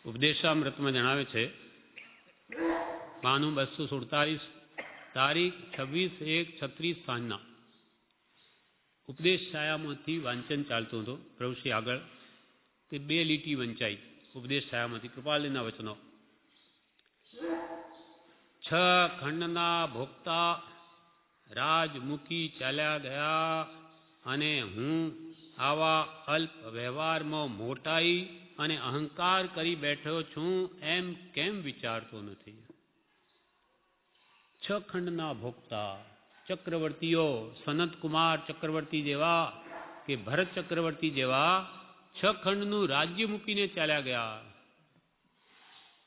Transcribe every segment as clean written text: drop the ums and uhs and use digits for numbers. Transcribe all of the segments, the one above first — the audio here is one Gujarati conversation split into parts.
ઉપદેશામૃતમાં જણાવે છે, પાનું 247, તારીખ 26/1/36 સાંજના ઉપદેશ છાયામાંથી વાંચન ચાલતું હતું. પ્રભુશ્રી આગળ તે 2 લીટી વંચાઈ ઉપદેશ છાયામાંથી કૃપાલના વચનો. 6 ખંડના ભોગતા રાજ મૂકી ચાલ્યા ગયા, અને હું આવા અલ્પ વ્યવહારમાં મોટાઈ અને અહંકાર કરી બેઠો છું એમ કેમ વિચારતો નથી. 6 ખંડના ભોગતા ચક્રવર્તીઓ, સનતકુમાર ચક્રવર્તી જેવા કે ભરત ચક્રવર્તી જેવા 6 ખંડનું રાજ્ય મૂકીને ચાલ્યા ગયા.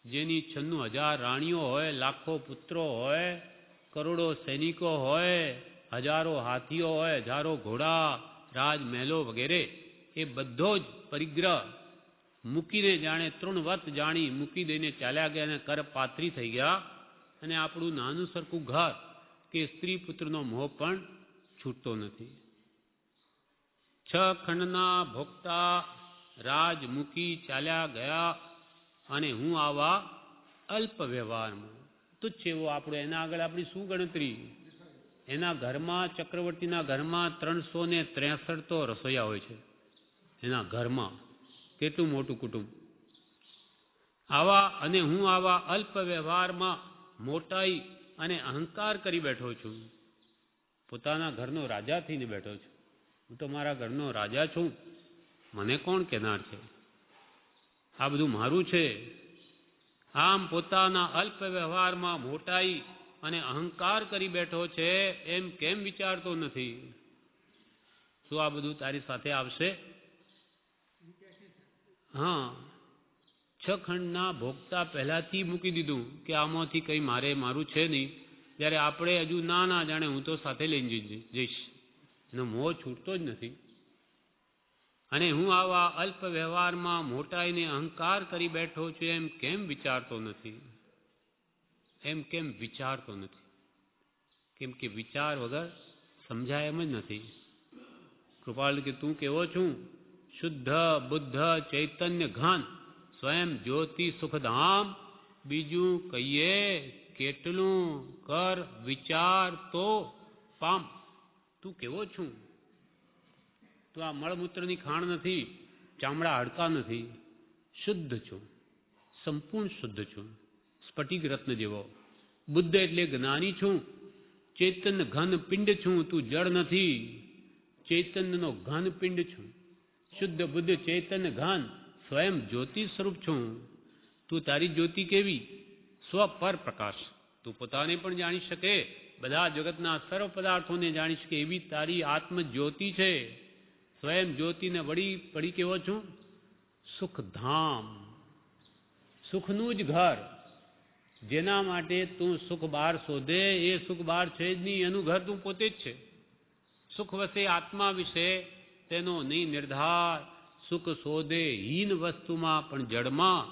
જેની 96,000 રાણીઓ હોય, લાખો પુત્રો હોય, કરોડો સૈનિકો હોય, હજારો હાથીઓ હોય, હજારો ઘોડા, રાજમહેલો વગેરે, એ બધો જ પરિગ્રહ મૂકીને જાણે તૃણવત જાણી મૂકી દઈને ચાલ્યા ગયા અને કરપાત્રી થઈ ગયા. અને આપણું નાનું સરખું ઘર કે સ્ત્રી પુત્રનો મોહ પણ છૂટતો નથી. 6 ખંડના ભોગતા રાજ મૂકી ચાલ્યા ગયા, અને હું આવા અલ્પ વ્યવહારમાં. તુચ્છ એવો આપણો, એના આગળ આપણી શું ગણતરી? એના ઘરમાં, ચક્રવર્તીના ઘરમાં 363 તો રસોઈયા હોય છે. એના ઘરમાં કેટલું મોટું કુટુંબ. અને હું આવા અલ્પ વ્યવહારમાં મોટાઈ અને અહંકાર કરી બેઠો છું. પોતાના ઘરનો રાજા થઈને બેઠો છું. હું તો મારા ઘરનો રાજા છું, મને કોણ કહેનાર છે? આ બધું મારું છે. આમ પોતાના અલ્પ વ્યવહારમાં મોટાઈ અને અહંકાર કરી બેઠો છે એમ કેમ વિચારતો નથી? શું આ બધું તારી સાથે આવશે? હા, 6 ખંડના ભોગતા પહેલાથી મૂકી દીધું કે આમાંથી કંઈ મારું છે નહીં. જ્યારે આપણે હજુ ના જાણે હું તો સાથે લઈને જઈશ. એનો મોહ છૂટતો જ નથી. અને હું આવા અલ્પ વ્યવહારમાં મોટાઈને અહંકાર કરી બેઠો છું એમ કેમ વિચારતો નથી? એમ કેમ વિચારતો નથી? કેમ કે વિચાર વગર સમજાય એમ જ નથી. કૃપાલ કે તું કેવો છું? શુદ્ધ બુદ્ધ ચૈતન્ય ઘન સ્વયં જ્યોતિ સુખધામ. બીજું કહીએ કેટલું કર વિચાર તો પામ. તું કેવો છું? તું આ મળમૂત્રની ખાણ નથી, ચામડા હાડકા નથી. શુદ્ધ છું, સંપૂર્ણ શુદ્ધ છું, સ્ફટિક રત્ન જેવો. બુદ્ધ એટલે જ્ઞાની છું. ચૈતન્ય ઘન પિંડ છું, તું જળ નથી. ચૈતન્યનો ઘન પિંડ છું. શુદ્ધ બુદ્ધ ચૈતન્ય ઘન સ્વયં જ્યોતિ સ્વરૂપ છું. તું તારી જ્યોતિ કેવી? સ્વપર પ્રકાશ. તું પોતાને પણ જાણી શકે, બધા જગતના સર્વ પદાર્થોને જાણી શકે એવી તારી આત્મ જ્યોતિ છે. સ્વયં જ્યોતિને પડી કેવો છું? સુખધામ, સુખનું જ ઘર. જેના માટે તું સુખ બહાર શોધે એ સુખ બહાર છે જ નહીં, એનું ઘર તું પોતે જ છે. સુખ વસે આત્મા વિશે તેનો નહીં નિર્ધાર. સુખ શોધે હીન વસ્તુમાં પણ જડમાં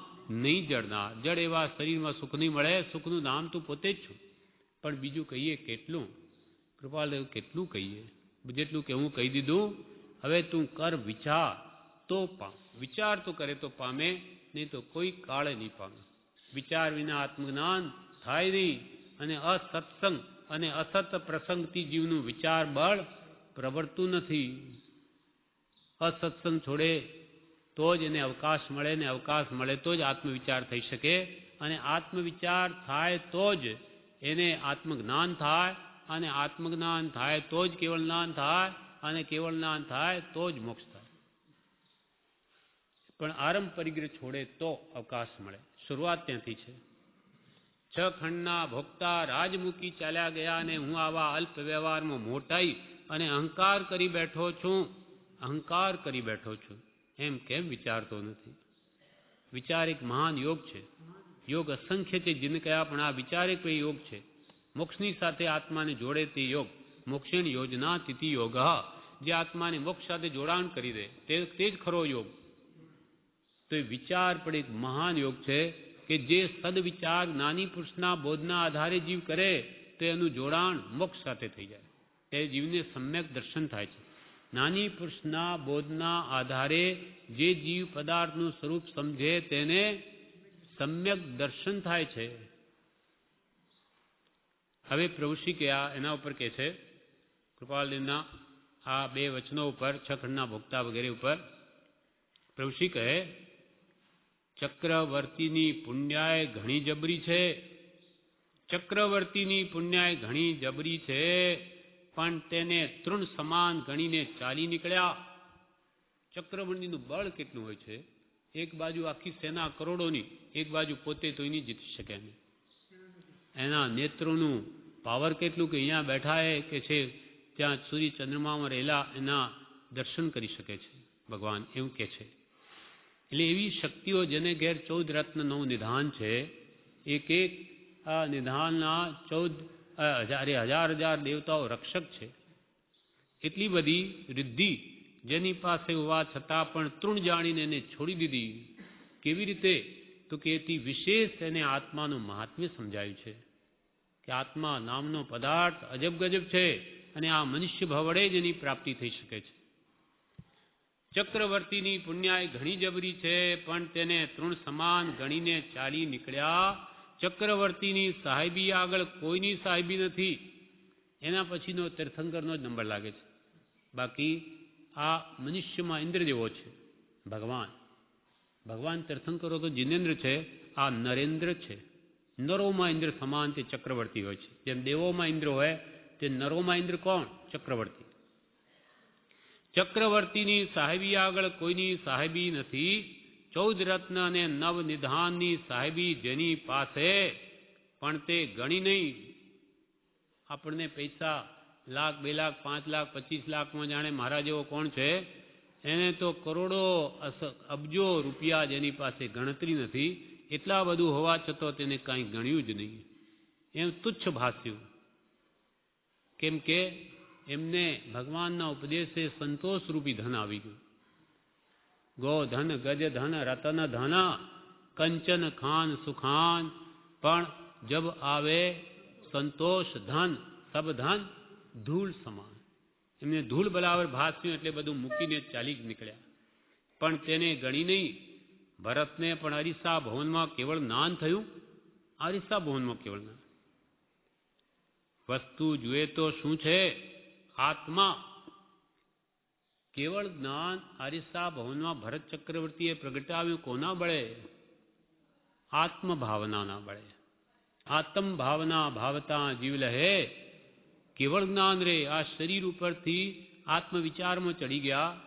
નહીં જડનાર. જડ એવા શરીરમાં સુખ નહીં મળે. સુખનું નામ તું પોતે જ છું. પણ બીજું કહીએ કેટલું? કૃપાલદેવ કેટલું કહીએ? જેટલું કે હું કહી દીધું. હવે તું કર વિચાર તો પામ. વિચાર તો કરે તો પામે, નહીં તો કોઈ કાળે નહીં પામે. વિચાર વિના આત્મજ્ઞાન થાય નહીં. અને અસત્સંગ અને અસત પ્રસંગથી જીવનું વિચાર બળ પ્રવર્તું નથી. અસત્સંગ છોડે તો જ એને અવકાશ મળે, ને અવકાશ મળે તો જ આત્મવિચાર થઈ શકે. અને આત્મવિચાર થાય તો જ એને આત્મજ્ઞાન થાય, અને આત્મજ્ઞાન થાય તો જ કેવળ જ્ઞાન થાય, અને કેવળ જ્ઞાન થાય તો જ મોક્ષ થાય. પણ આરંભ પરિગ્રહ છોડે તો અવકાશ મળે. શરૂઆત ત્યાંથી છે. 6 ખંડના ભોગતા રાજ મૂકી ચાલ્યા ગયા, અને હું આવા અલ્પ વ્યવહારમાં મોટાઈ અને અહંકાર કરી બેઠો છું. અહંકાર કરી બેઠો છું એમ કેમ વિચારતો નથી? વિચાર એક મહાન યોગ છે. યોગ અસંખ્ય છે જીન કયા, પણ આ વિચાર એક યોગ છે. મોક્ષની સાથે આત્માને જોડે તે યોગ. મોક્ષેણ યોજના તિથિ યોગ. જે આત્માને મોક્ષ સાથે જોડાણ કરી દે તે જ ખરો યોગ. તો એ વિચાર પણ એક મહાન યોગ છે કે જે સદવિચાર જ્ઞાની પુરુષના બોધના આધારે જીવ કરે તો એનું જોડાણ મોક્ષ સાથે થઈ જાય. તે જીવને સમ્યક દર્શન થાય છે. જ્ઞાની પુરુષના બોધના આધારે જે જીવ પદાર્થનું સ્વરૂપ સમજે તેને સમ્યક દર્શન થાય છે. હવે પ્રભુશ્રી કયા એના ઉપર કહે છે, કૃપાલદેવના આ બે વચનો ઉપર, છ ખંડના ભોગતા વગેરે ઉપર પ્રભુશ્રી કહે, ચક્રવર્તીની પુણ્યાય ઘણી જબરી છે, ચક્રવર્તીની પુણ્યાય ઘણી જબરી છે, પણ તેને તૃણ સમાન ગણીને ચાલી નીકળ્યા. ચક્રવર્તીનું બળ કેટલું હોય છે, એક બાજુ આખી સેના કરોડોની, એક બાજુ પોતે તો એની જીતી શકે નહીં. એના નેત્રોનું પાવર કેટલું કે અહીંયા બેઠા કે છે ત્યાં સૂર્ય ચંદ્રમામાં રહેલા એના દર્શન કરી શકે છે ભગવાન, એવું કે છે. એટલે એવી શક્તિઓ જેને ઘેર 14 રત્નનું નિધાન છે, એક એક આ નિધાનના 14 હજાર દેવતાઓ રક્ષક છે. એટલી બધી રિદ્ધિ જેની પાસે હોવા છતાં પણ તૃણ જાણીને એને છોડી દીધી. કેવી રીતે? તો કે એથી વિશેષ એને આત્માનું મહાત્મ્ય સમજાયું છે કે આત્મા નામનો પદાર્થ અજબ ગજબ છે અને આ મનુષ્ય ભવડે જ એની પ્રાપ્તિ થઈ શકે છે. ચક્રવર્તીની પુણ્યાય ઘણી જબરી છે, પણ તેને તૃણ સમાન ગણીને ચાલી નીકળ્યા. ચક્રવર્તીની સાહેબી આગળ કોઈની સાહેબી નથી. એના પછીનો તીર્થંકરનો જ નંબર લાગે છે. બાકી આ મનુષ્યમાં ઇન્દ્ર જેવો છે ભગવાન. ભગવાન તીર્થંકરો તો જિનેન્દ્ર છે, આ નરેન્દ્ર છે. નરોમાં ઇન્દ્ર સમાન તે ચક્રવર્તી હોય છે. જેમ દેવોમાં ઇન્દ્ર હોય તે નરોમાં ઇન્દ્ર કોણ? ચક્રવર્તી. ચક્રવર્તીની સાહેબી આગળ કોઈની સાહેબી નથી. 14 રત્ન અને 9 નિધાનની સાહેબી જેની પાસે, પણ તે ગણી નહીં. આપણને પૈસા 1 લાખ 2 લાખ 5 લાખ 25 લાખમાં જાણે મારા જેવો કોણ છે, એને તો કરોડો અબજો રૂપિયા જેની પાસે ગણતરી નથી. એટલા બધું હોવા છતાં તેને કાંઈ ગણ્યું જ નહીં. એમ તુચ્છ ભાસ્યું. કેમ કે એમને ભગવાનના ઉપદેશે સંતોષરૂપી ધન આવી ગયું. ગો ધન, ગજ ધન, રતન ધન, કંચન ખાન સુખાન, પણ જબ આવે સંતોષ ધન, સબ ધન ધૂળ સમાન. એમને ધૂળ બરાબર ભાસ્યું એટલે બધું મૂકીને ચાલી જ નીકળ્યા. પણ તેને ગણી નહીં. ભરતને પણ અરીસા ભવનમાં કેવળ જ્ઞાન થયું. અરીસા ભવનમાં કેવળ જ્ઞાન. વસ્તુ જુએ તો શું છે? આત્મા. કેવળ જ્ઞાન અરીસા ભવનમાં ભરત ચક્રવર્તીએ પ્રગટાવ્યું કોના બળે? આત્મભાવનાના બળે. આત્મ ભાવના ભાવતા જીવ લહે. કેવળ જ્ઞાન રે આ શરીર ઉપરથી આત્મવિચારમાં ચડી ગયા.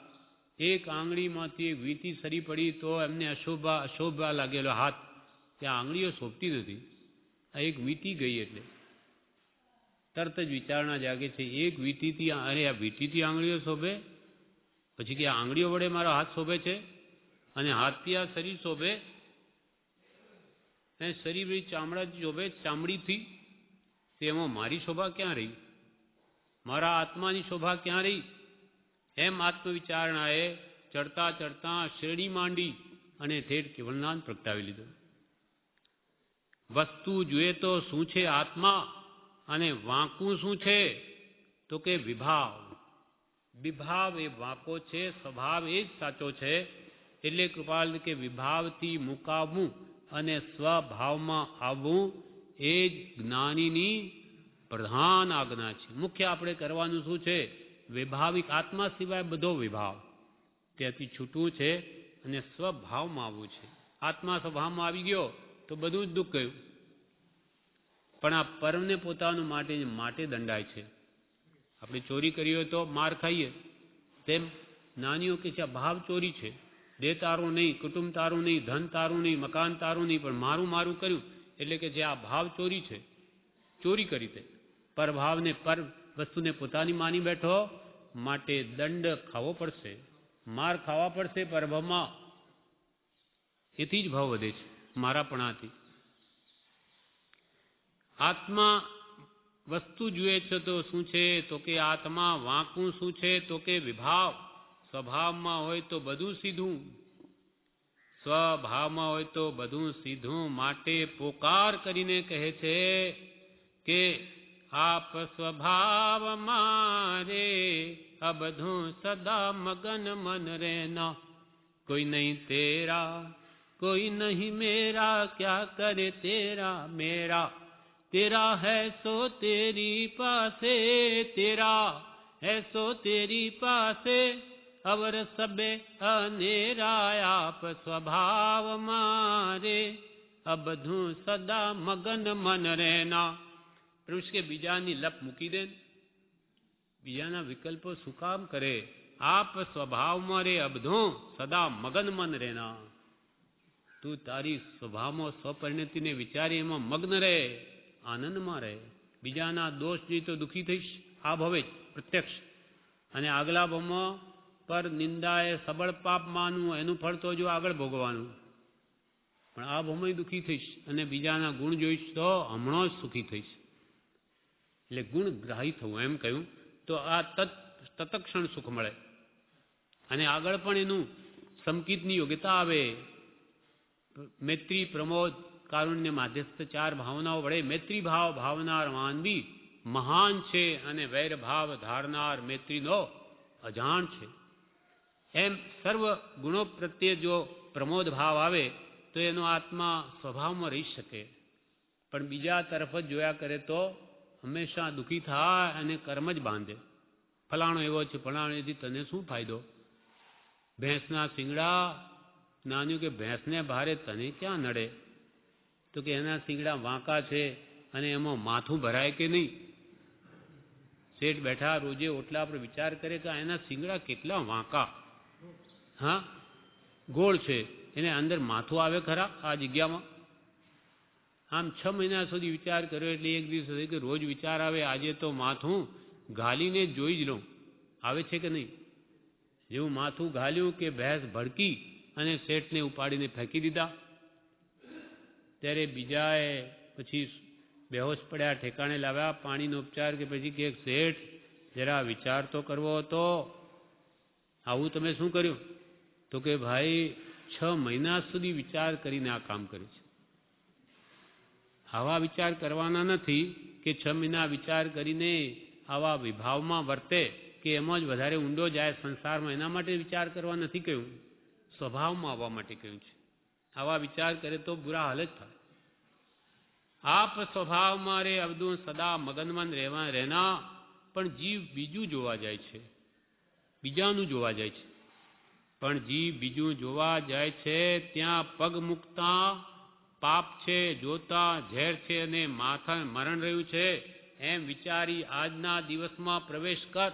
એક આંગળીમાંથી એક વીંટી સરી પડી તો એમને અશોભા લાગેલો હાથ, ત્યાં આંગળીઓ શોભતી નથી. આ એક વીંટી ગઈ એટલે તરત જ વિચારણા જાગે છે. એક વીંટીથી, અરે આ વીંટીથી આંગળીઓ શોભે, પછી કે આંગળીઓ વડે મારો હાથ શોભે છે, અને હાથથી આ શરીર શોભે, અને શરીર ચામડા શોભે, ચામડીથી. તેમાં મારી શોભા ક્યાં રહી? મારા આત્માની શોભા ક્યાં રહી? એમ આત્મવિચારણાએ ચડતા ચડતા શ્રેણી માંડી અને ઠેઠ કેવળનાન પ્રગટાવી લીધો. વસ્તુ જોઈએ તો શું છે? આત્મા. અને વાંકું શું છે? તો કે વિભાવ. વિભાવ એ વાંકો છે, સ્વભાવ એ જ સાચો છે. એટલે કૃપાલ કે વિભાવથી મુકાવવું અને સ્વભાવમાં આવવું એ જ જ્ઞાનીની પ્રધાન આજ્ઞા છે. મુખ્ય આપણે કરવાનું શું છે? વિભાવિક આત્મા સિવાય બધો વિભાવ ત્યાંથી છૂટવું છે અને સ્વભાવમાં આવવું છે. આત્મા સ્વભાવમાં આવી ગયો તો બધું જ દુઃખ ગયું. પણ આ પરમને પોતાનું માટે દંડાય છે. આપણે ચોરી કરી હોય તો માર ખાઈએ, તેમ નાનીઓ કે છે ભાવ ચોરી છે. દેહ તારું નહીં, કુટુંબ તારું નહીં, ધન તારું નહીં, મકાન તારું નહીં, પણ મારું કર્યું એટલે કે જે આ ભાવ ચોરી છે, ચોરી કરી તે પરભાવને, પર વસ્તુને પોતાની માની બેઠો, માટે દંડ ખાવો પડશે, માર ખાવા પડશે પરભાવમાં. એથી જ ભાવ વધે છે, મારાપણાથી. આત્મા વસ્તુ જુએ છે તો શું છે? તો કે આત્મા. વાંકું શું છે? તો કે વિભાવ. સ્વભાવમાં હોય તો બધું સીધું, સ્વભાવમાં હોય તો બધું સીધું. માટે પોકાર કરીને કહે છે કે આપ સ્વભાવ મારે અબધું સદા મગન મન રહેના, કોઈ નહીં તેરા कोई नहीं मेरा क्या करे तेरा मेरा, तेरा है सो तेरी पासे, तेरा है सो तेरी पासे, अवर सबे अनेरा आप स्वभाव मारे, अब धू सदा मगन मन रहना। પ્રભુ કે બીજાની લપ મૂકી દે, બીજાના વિકલ્પો શું કામ કરે, આપ સ્વભાવમાં રે અબધો સદા મગન મન રહેના, તું તારી સ્વભાવમાં સ્વપરિણતિને વિચારી એમાં મગ્ન રહે, આનંદમાં રહે. બીજાના દોષ જોઈ તો દુઃખી થઈશ, આ ભવે પ્રત્યક્ષ, અને આગલા ભવમાં પર નિંદાએ સબળ પાપ માનવું, એનું ફળ તો જો આગળ ભોગવાનું, પણ આ ભવમાં દુઃખી થઈશ, અને બીજાના ગુણ જોઈશ તો હમણાં જ સુખી થઈશ. એટલે ગુણગ્રાહી થવું એમ કહ્યું તો આ તત્ક્ષણ સુખ મળે, અને આગળ પણ એનું સમકિતની યોગ્યતા આવે. મૈત્રી, પ્રમોદ, કારુણ્ય, માધ્યસ્થ ચાર ભાવનાઓ વડે મૈત્રી ભાવ ભાવનાર માનવી મહાન છે, અને વૈર ભાવ ધારનાર મૈત્રીનો અજાણ છે. એમ સર્વ ગુણો પ્રત્યે જો પ્રમોદ ભાવ આવે તો એનો આત્મા સ્વભાવમાં રહી શકે, પણ બીજા તરફ જ જોયા કરે તો હંમેશા દુઃખી થાય અને કર્મ જ બાંધે. ફલાણો એવો છે, ફલાણો એથી તને શું ફાયદો? ભેંસના શિંગડા નાન્યું કે ભેંસને ભારે તને ક્યાં નડે? તો કે એના શિંગડા વાંકા છે અને એમાં માથું ભરાય કે નહીં? શેઠ બેઠા રોજે ઓટલા પર વિચાર કરે કે એના શિંગડા કેટલા વાંકા, હા ગોળ છે, એને અંદર માથું આવે ખરા આ જગ્યામાં? આમ 6 મહિના સુધી વિચાર કર્યો, એટલે એક દિવસ કે રોજ વિચાર આવે, આજે તો માથું ઘાલીને જોઈ જ લઉં, આવે છે કે નહીં. જેવું માથું ઘાલ્યું કે ભેંસ ભડકી અને શેઠને ઉપાડીને ફેંકી દીધા. ત્યારે બીજાએ પછી બેહોશ પડ્યા, ઠેકાણે લાવ્યા, પાણીનો ઉપચાર કે પછી કે શેઠ જરા વિચાર તો કરવો હતો, આવું તમે શું કર્યું? તો કે ભાઈ 6 મહિના સુધી વિચાર કરીને આ કામ કર્યું છે. આવા વિચાર કરવાના નથી કે 6 મહિના વિચાર કરીને આવા વિભાવમાં વર્તે કે એમાં જ વધારે ઊંડો જાય સંસારમાં, એના માટે વિચાર કરવા નથી કહ્યું, સ્વભાવમાં આવવા માટે કહ્યું છે. આવા વિચાર કરે તો બુરા હાલ જ થાય. આપ સ્વભાવમાં રે અબધું સદા મગનમન રહેના, પણ જીવ બીજું જોવા જાય છે, બીજાનું જોવા જાય છે. પણ જીવ બીજું જોવા જાય છે ત્યાં પગ મૂકતા પાપ છે, જોતા ઝેર છે, અને માથા મરણ રહ્યું છે, એમ વિચારી આજના દિવસમાં પ્રવેશ કર.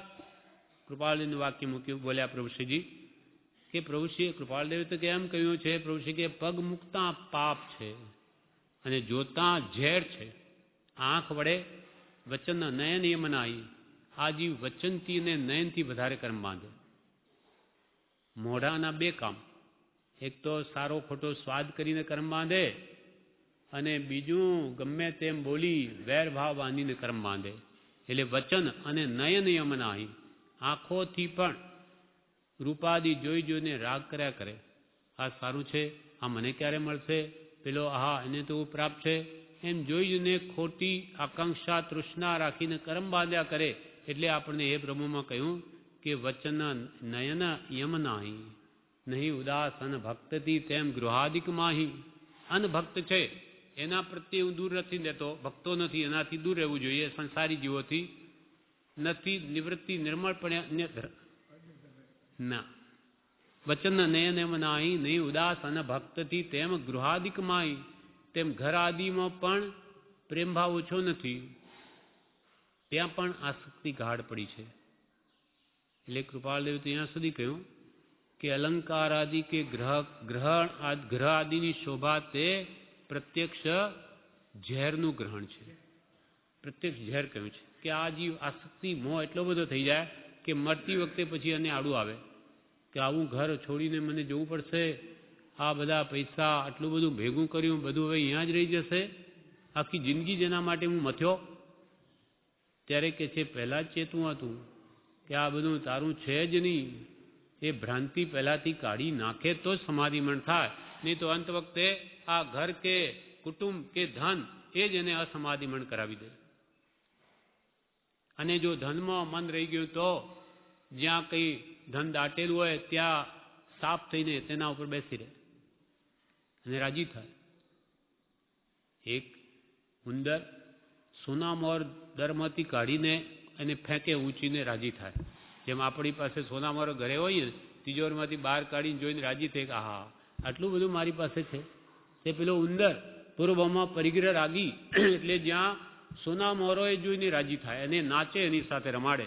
કૃપાળદેવનું વાક્ય મૂક્યું, બોલ્યા પ્રભુશ્રીજી કે પ્રભુશ્રી કૃપાળદેવે તો કેમ કહ્યું છે? પ્રભુશ્રી કે પગ મૂકતા પાપ છે અને જોતા ઝેર છે. આંખ વડે વચન નયન યમનાઈ, આ જીવ વચનથી અને નયનથી વધારે કર્મ બાંધે. મોઢાના 2 કામ, એક તો સારો ખોટો સ્વાદ કરીને કર્મ બાંધે, અને બીજું ગમે તેમ બોલી વેર ભાવ બાંધીને કર્મ બાંધે. એટલે વચન અને નયન યમનાઈ, આંખોથી પણ રૂપાદી જોઈ જોઈને રાગ કર્યા કરે, આ સારું છે, આ મને ક્યારે મળશે, પેલો આહા એને તો પ્રાપ્ત છે, એમ જોઈ જોઈને ખોટી આકાંક્ષા તૃષ્ણા રાખીને કર્મ બાંધ્યા કરે. એટલે આપણને એ બ્રહ્મમાં કહ્યું કે વચન નયન યમનાહી, નહીં ઉદાસ અનભક્તથી તેમ ગૃહાદિક માહી. અનભક્ત છે એના પ્રત્યે હું દૂર નથી લેતો, ભક્તો નથી એનાથી દૂર રહેવું જોઈએ, સંસારી જીવોથી નથી, નિવૃત્તિ નિર્મળપણે ના. વચન નયન યમનાહી, નહીં ઉદાસ અનભક્તથી તેમ ગૃહાદિક માહી, તેમ ઘર આદિમાં પણ પ્રેમ ભાવ ઓછો નથી, ત્યાં પણ આસક્તિ ગાઢ પડી છે. એટલે કૃપાળદેવ ત્યાં સુધી કહ્યું કે અલંકાર આદિ કે ગ્રહ આદિની શોભા તે પ્રત્યક્ષ ઝેરનું ગ્રહણ છે. પ્રત્યક્ષ ઝેર કહ્યું છે કે આ જીવ આસક્તિ મોહ એટલો બધો થઈ જાય કે મરતી વખતે પછી એને આડું આવે કે આવું ઘર છોડીને મને જવું પડશે, આ બધા પૈસા આટલું બધું ભેગું કર્યું, બધું હવે અહીંયા જ રહી જશે, આખી જિંદગી જેના માટે હું મથ્યો. ત્યારે કે છે પહેલાં જ ચેતવું હતું કે આ બધું તારું છે જ નહીં, એ ભ્રાંતિ પહેલાંથી કાઢી નાખે તો જ સમાધિમણ થાય, નહીં તો અંત વખતે આ ઘર કે કુટુંબ કે ધન એ જ એને અસમાધિમણ કરાવી દે. અને જો ધનમાં મન રહી ગયું તો જ્યાં કંઈ ધન દાટેલું હોય ત્યાં સાફ થઈને તેના ઉપર બેસી રહે. અને રાજી થાય. એક ઉંદર સોનામોર દરમાંથી કાઢીને એને ફેંકે ઊંચીને રાજી થાય. જેમ આપણી પાસે સોનામોર ઘરે હોય ને, તિજોરીમાંથી બહાર કાઢીને જોઈને રાજી થાય કે આહા આટલું બધું મારી પાસે છે. તે પેલો ઉંદર પૂર્વમાં પરિગ્રહ રાગી એટલે જ્યાં સોનામોરોએ જોઈને રાજી થાય અને નાચે, એની સાથે રમાડે.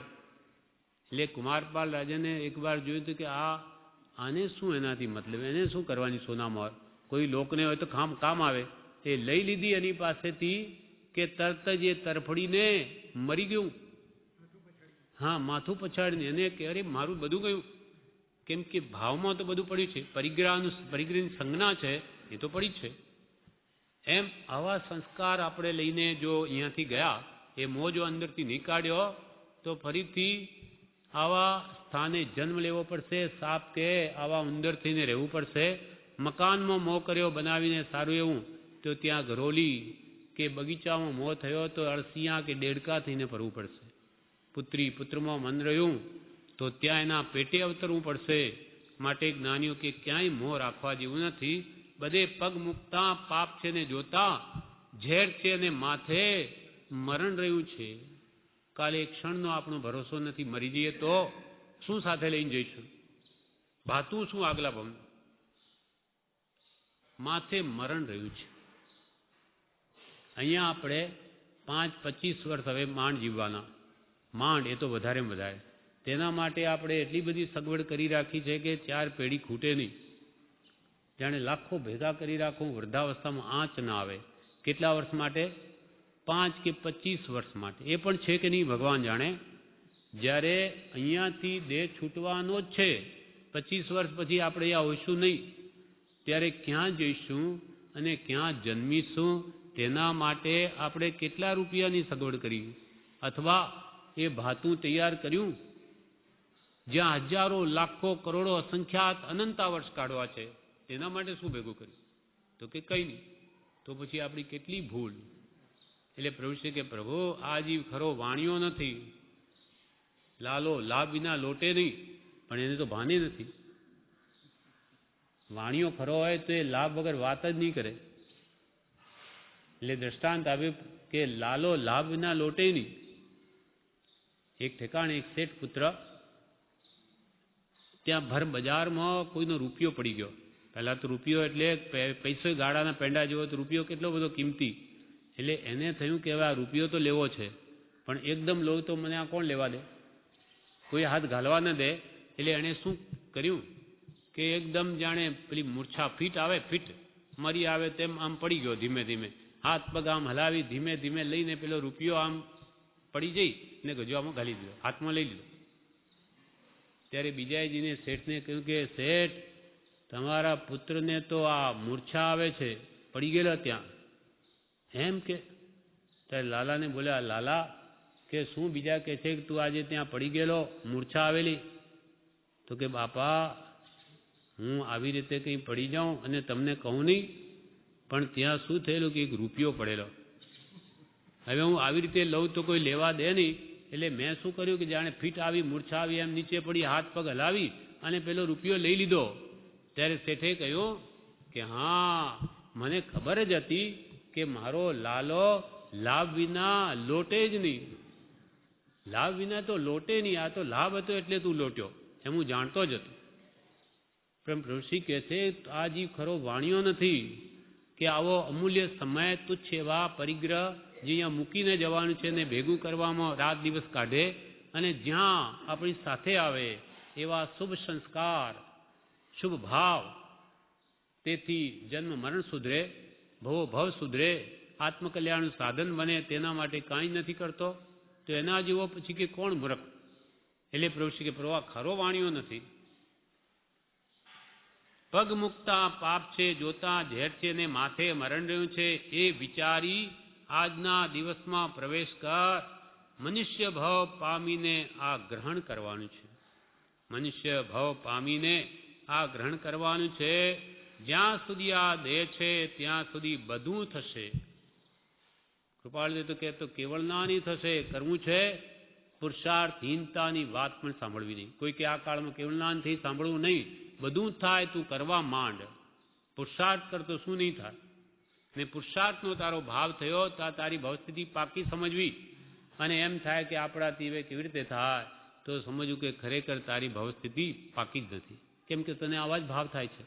એટલે કુમારપાલ રાજાને એકવાર જોયું હતું કે આને શું એનાથી મતલબ, એને શું કરવાની સોનામોર, કોઈ લોકને હોય તો કામ આવે. તે લઈ લીધી એની પાસેથી કે તરત જ એ તરફડીને મરી ગયું. હા, માથું પછાડીને એને કે અરે મારું બધું ગયું. કેમ કે ભાવમાં તો બધું પડ્યું છે, પરિગ્રહની સંજ્ઞા છે એ તો પડી છે. એમ આવા સંસ્કાર આપણે લઈને જો અહીંયાથી ગયા, એ મોહ જો અંદરથી નહીં કાઢ્યો તો ફરીથી આવા સ્થાને જન્મ લેવો પડશે. સાપ કે આવા ઉંદર થઈને રહેવું પડશે. મકાનમાં મોહ કર્યો બનાવીને સારું એવું, તો ત્યાં ઘરોલી કે બગીચામાં મોહ થયો તો અળસિયા કે દેડકા થઈને ફરવું પડશે. પુત્રી પુત્રમાં મન રહ્યું તો ત્યાં એના પેટે અવતરવું પડશે. માટે જ્ઞાનીઓ કે ક્યાંય મોહ રાખવા જેવું નથી. બધે પગ મૂકતા પાપ છે ને જોતા ઝેર છે ને માથે મરણ રહ્યું છે. કાલે એક ક્ષણનો આપણો ભરોસો નથી, મરી જઈએ તો શું સાથે લઈને જઈશું? ભાતું શું આગલા ભમ માથે મરણ રહ્યું છે. અહીંયા આપણે 5-25 વર્ષ હવે માંડ જીવવાના, માંડ એ તો વધારેમાં વધારે. તેના માટે આપણે એટલી બધી સગવડ કરી રાખી છે કે 4 પેઢી ખૂટે નહીં. જાણે લાખો ભેગા કરી રાખું, વૃદ્ધાવસ્થામાં આંચ ના આવે. કેટલા વર્ષ માટે? 5 કે 25 વર્ષ માટે. એ પણ છે કે નહીં ભગવાન જાણે. જ્યારે અહીંયાથી દેહ છૂટવાનો જ છે, 25 વર્ષ પછી આપણે અહીંયા હોઈશું નહીં, ત્યારે ક્યાં જઈશું અને ક્યાં જન્મીશું, તેના માટે આપણે કેટલા રૂપિયાની સગવડ કરી, અથવા એ ભાતું તૈયાર કર્યું જ્યાં હજારો લાખો કરોડો અસંખ્યાત અનંતા વર્ષ કાઢવા છે, તેના માટે શું ભેગું કર્યું? તો કે કંઈ નહીં. તો પછી આપણી કેટલી ભૂલ. એટલે પ્રભુ શ્રી કે પ્રભુ આ જીવ ખરો વાણિયો નથી, લાલો લાભ વિના લોટે નહીં, પણ એને તો ભાને નથી. વાણિયો ખરો હોય તો એ લાભ વગર વાત જ નહીં કરે. એટલે દ્રષ્ટાંત આવ્યું કે લાલો લાભ વિના લોટે નહીં. એક ઠેકાણે એક શેઠ પુત્ર, ત્યાં ભર બજારમાં કોઈનો રૂપિયો પડી ગયો. પહેલાં તો રૂપિયો એટલે પૈસો ગાડાના પેંડા જેવો, તો રૂપિયો કેટલો બધો કિંમતી. એટલે એને થયું કે હવે આ રૂપિયો તો લેવો છે, પણ એકદમ લઉં તો મને આ કોણ લેવા દે, કોઈ હાથ ઘાલવા ન દે. એટલે એણે શું કર્યું કે એકદમ જાણે પેલી મૂર્છા ફીટ આવે, ફીટ મરી આવે તેમ આમ પડી ગયો. ધીમે ધીમે હાથ પગ આમ હલાવી ધીમે ધીમે લઈને પેલો રૂપિયો આમ પડી જઈ ને ગજવામાં ઘાલી દીધો, હાથમાં લઈ લીધો. ત્યારે બીજાજીને શેઠને કહ્યું કે શેઠ, તમારા પુત્રને તો આ મૂર્છા આવે છે, પડી ગયેલો ત્યાં. એમ કે ત્યારે લાલાને બોલ્યા, લાલા કે શું બીજા કહે છે કે તું આજે ત્યાં પડી ગયેલો, મૂર્છા આવેલી? તો કે બાપા, હું આવી રીતે કંઈ પડી જાઉં અને તમને કહું નહીં, પણ ત્યાં શું થયેલું કે એક રૂપિયો પડેલો. હવે હું આવી રીતે લઉં તો કોઈ લેવા દે નહીં, એટલે મેં શું કર્યું કે જાણે ફીટ આવી, મૂર્છા આવી, એમ નીચે પડી, હાથ પગ હલાવી અને પેલો રૂપિયો લઈ લીધો. ત્યારે શેઠે કહ્યું કે હા, મને ખબર જ હતી કે મારો લાલો લાભ વિના લોટે જ નહીં. લાભ વિના તો લોટે નહીં. આ તો લાભ હતો એટલે તું લોટ્યો, એમ હું જાણતો જ હતો. પણ ઋષિ કહે છે આ જીવ ખરો વાણિયો નથી કે આવો અમૂલ્ય સમય તુચ્છ એવા પરિગ્રહ જે અહીંયા મૂકીને જવાનું છે ને ભેગું કરવામાં રાત દિવસ કાઢે, અને જ્યાં આપણી સાથે આવે એવા શુભ સંસ્કાર, શુભ ભાવ, તેથી જન્મ મરણ સુધરે, ભવો ભવ સુધરે, આત્મકલ્યાણનું સાધન બને, તેના માટે કાંઈ નથી કરતો, તો એના જેવો પછી કે કોણ મૂર્ખ? એટલે પ્રભુ કે પ્રભુ ખરો વાણિયો નથી. પગ મૂકતા પાપ છે, જોતા ઝેર છે ને માથે મરણ રહ્યું છે, એ વિચારી આજના દિવસમાં પ્રવેશ કર. મનુષ્ય ભાવ પામીને આ ગ્રહણ કરવાનું છે. મનુષ્ય ભાવ પામીને આ ગ્રહણ કરવાનું છે. જ્યાં સુધી આ દેહ છે ત્યાં સુધી બધું થશે. કૃપાળદેવ તો કહેતો કેવળ ના નહીં થશે, કરવું છે પુરુષાર્થહીનતાની વાત પણ સાંભળવી નહીં. કોઈ કે આ કાળમાં કેવળ જ્ઞાનથી સાંભળવું નહીં, બધું થાય તું કરવા માંડ. પુરુષાર્થ કરતો શું નહીં થાય ને પુરુષાર્થનો તારો ભાવ થયો તો તારી ભવસ્થિતિ પાકી સમજવી અને એમ થાય કે આપણાથી હવે કેવી રીતે થાય તો સમજવું કે ખરેખર તારી ભવસ્થિતિ પાકી જ નથી, કેમ કે તને આવા જ ભાવ થાય છે.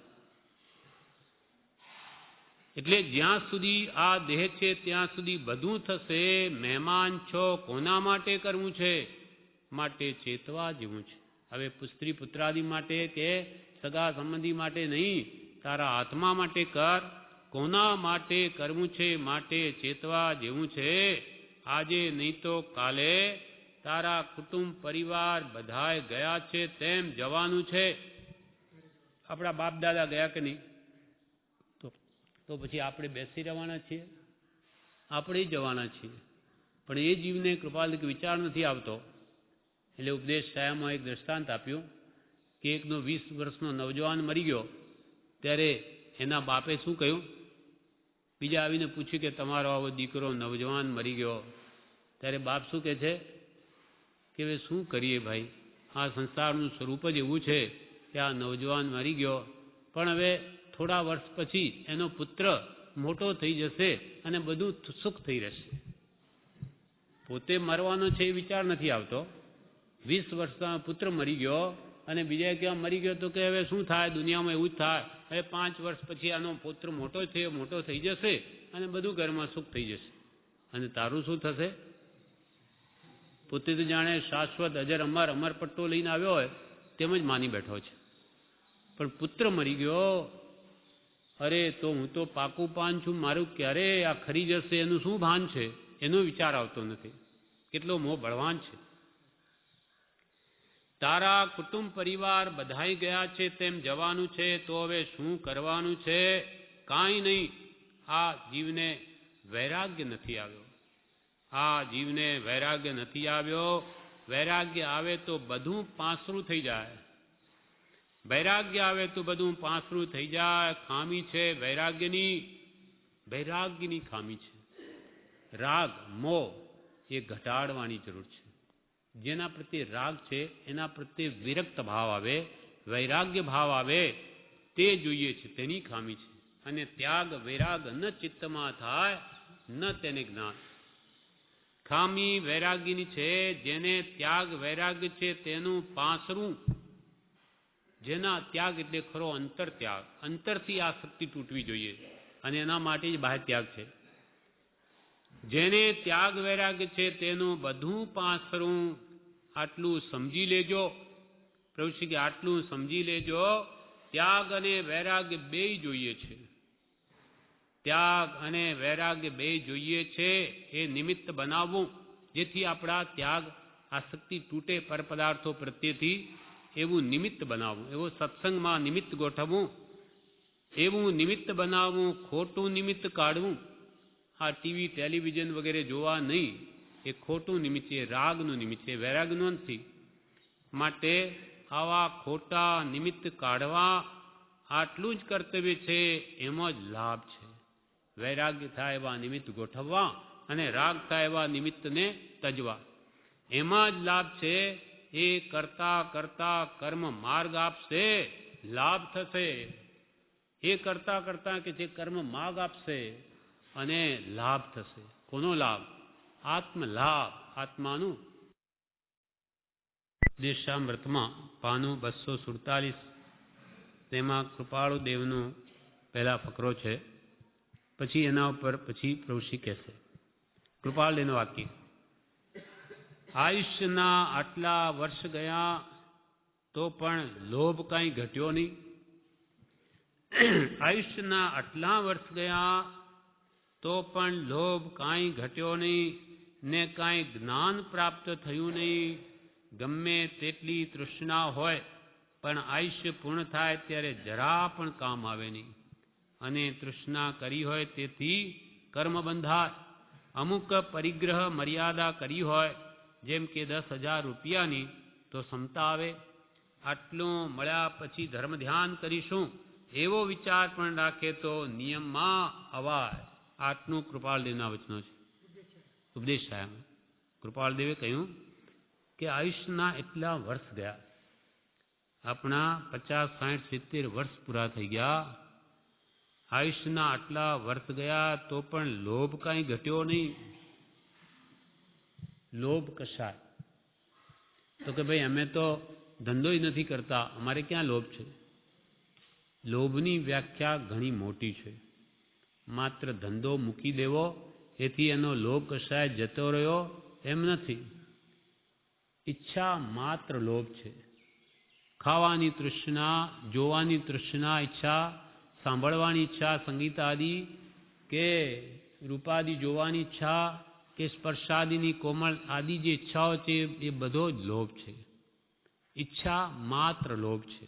એટલે જ્યાં સુધી આ દેહ છે ત્યાં સુધી બધું થશે. મહેમાન છો કોના માટે કરવું છે? માટે ચેતવા જેવું છે. હવે પુત્રી પુત્રાદિ માટે કે સગા સંબંધી માટે નહીં, તારા આત્મા માટે કર. કોના માટે કરવું છે? માટે ચેતવા જેવું છે. આજે નહીં તો કાલે તારા કુટુંબ પરિવાર બધાય ગયા છે તેમ જવાનું છે. આપણા બાપ દાદા ગયા કે નહીં? તો પછી આપણે બેસી રહેવાના છીએ? આપણે જવાના છીએ. પણ એ જીવને કૃપાલ વિચાર નથી આવતો. એટલે ઉપદેશ સાયામાં એક દ્રષ્ટાંત આપ્યું કે એકનો 20 વર્ષનો નવજવાન મરી ગયો ત્યારે એના બાપે શું કહ્યું? બીજા આવીને પૂછ્યું કે તમારો આવો દીકરો નવજવાન મરી ગયો. ત્યારે બાપ શું કહે છે કે હવે શું કરીએ ભાઈ, આ સંસારનું સ્વરૂપ જ એવું છે કે આ નવજવાન મરી ગયો, પણ હવે થોડા વર્ષ પછી એનો પુત્ર મોટો થઈ જશે અને બધું સુખ થઈ રહેશે. પોતે મરવાનો છે એ વિચાર નથી આવતો. 20 વર્ષનો પુત્ર મરી ગયો અને બીજા ક્યાં મરી ગયો તો કે હવે શું થાય, દુનિયામાં એવું જ થાય. હવે 5 વર્ષ પછી આનો પુત્ર મોટો થઈ જશે અને બધું ઘરમાં સુખ થઈ જશે. અને તારું શું થશે? પોતે તો જાણે શાશ્વત અજર અમર પટ્ટો લઈને આવ્યો હોય તેમ જ માની બેઠો છે. પણ પુત્ર મરી ગયો, અરે તો હું તો પાકું પાન છું, મારું ક્યારે આ ખરી જશે એનું શું ભાન છે? એનો વિચાર આવતો નથી. કેટલો મોહ બળવાન છે. તારા કુટુંબ પરિવાર બધાય ગયા છે તેમ જવાનું છે, તો હવે શું કરવાનું છે? કાંઈ નહીં. આ જીવને વૈરાગ્ય નથી આવ્યો. આ જીવને વૈરાગ્ય નથી આવ્યો. વૈરાગ્ય આવે તો બધું પાંસરું થઈ જાય. વૈરાગ્ય આવે તો બધું પાંસરું થઈ જાય. ખામી છે વૈરાગ્યની ખામી છે. રાગ મોહ એ ઘટાડવાની જરૂર છે. જેના પ્રત્યે રાગ છે એના પ્રત્યે વિરક્ત ભાવ આવે, વૈરાગ્ય ભાવ આવે તે જોઈએ છે, તેની ખામી છે. અને ત્યાગ વૈરાગ ન ચિત્તમાં થાય ન તેને જ્ઞાન. ખામી વૈરાગ્યની છે. જેને ત્યાગ વૈરાગ્ય છે તેનું પાંસરું, જેના ત્યાગ એટલે ખરો અંતર ત્યાગ. અંતરથી આ શક્તિ તૂટવી જોઈએ અને એના માટે જ બાહ્ય ત્યાગ છે. જેને ત્યાગ વૈરાગ્ય છે તેનું બધું પાંસરું. આટલું સમજી લેજો. પ્રભુશ્રી કે આટલું સમજી લેજો. ત્યાગ અને વૈરાગ્ય બેય જોઈએ છે. ત્યાગ અને વૈરાગ્ય બેય જોઈએ છે. એ નિમિત્ત બનાવવું જેથી આપણા ત્યાગ આસક્તિ તૂટે પર પદાર્થો પ્રત્યેથી, એવું નિમિત્ત બનાવવું. એવો સત્સંગમાં નિમિત્ત ગોઠવવું, એવું નિમિત્ત બનાવવું. ખોટું નિમિત્ત કાઢવું. આ ટીવી ટેલિવિઝન વગેરે જોવા નહીં, એ ખોટું નિમિત્ત છે, રાગનું નિમિત્ત છે, વૈરાગનું નથી. માટે આવા ખોટા નિમિત્ત કાઢવા આટલું જ કર્તવ્ય છે. એમાં જ લાભ છે. વૈરાગ્ય થાય એવા નિમિત્ત ગોઠવવા અને રાગ થાય એવા નિમિત્તને તજવા, એમાં જ લાભ છે. એ કરતા કરતા કર્મ માર્ગ આપશે, લાભ થશે. એ કરતા કરતા કે જે કર્મ માર્ગ આપશે અને લાભ થશે. કોનો લાભ? આત્મલાભ. આત્માનું. દેશામૃતમાં પાનું 247, તેમાં કૃપાળુ દેવનો પહેલા ફકરો છે. પછી એના ઉપર પછી પ્રભુશ્રી કહેશે. કૃપાળ દેવનું વાક્ય: આયુષ્યના આટલા વર્ષ ગયા તો પણ લોભ કાંઈ ઘટ્યો નહીં. આયુષ્યના આટલા વર્ષ ગયા તો પણ લોભ કાંઈ ઘટ્યો નહીં ને કાંઈ જ્ઞાન પ્રાપ્ત થયું નહીં. ગમે તેટલી તૃષ્ણા હોય પણ આયુષ્ય પૂર્ણ થાય ત્યારે જરા પણ કામ આવે નહીં. અને તૃષ્ણા કરી હોય તેથી કર્મ બંધાય. અમુક પરિગ્રહ મર્યાદા કરી હોય, જેમ કે 10,000 રૂપિયાની, તો ક્ષમતા આવે. આટલું મળ્યા પછી ધર્મ ધ્યાન કરીશું એવો વિચાર પણ રાખે તો નિયમમાં અવાય. આટલું કૃપાળદેવના વચનો છે. ઉપદેશ સાહેબ કૃપાળદેવે કહ્યું કે આયુષ્યના એટલા વર્ષ ગયા, આપણા 50, 60, 70 વર્ષ પૂરા થઈ ગયા, આયુષ્યના આટલા વર્ષ ગયા તો પણ લોભ કાંઈ ઘટ્યો નહીં. લોભ કશાય? તો કે ભાઈ અમે તો ધંધોય નથી કરતા, અમારે ક્યાં લોભ છે? લોભની વ્યાખ્યા ઘણી મોટી છે. માત્ર ધંધો મૂકી દેવો એથી એનો લોભ કશાય જતો રહ્યો એમ નથી. ઈચ્છા માત્ર લોભ છે. ખાવાની તૃષ્ણા, જોવાની તૃષ્ણા, ઈચ્છા સાંભળવાની ઈચ્છા, સંગીત આદિ કે રૂપાદિ જોવાની ઈચ્છા કે સ્પર્શાદિની કોમળ આદિ જે ઈચ્છાઓ છે એ બધો જ લોભ છે. ઈચ્છા માત્ર લોભ છે.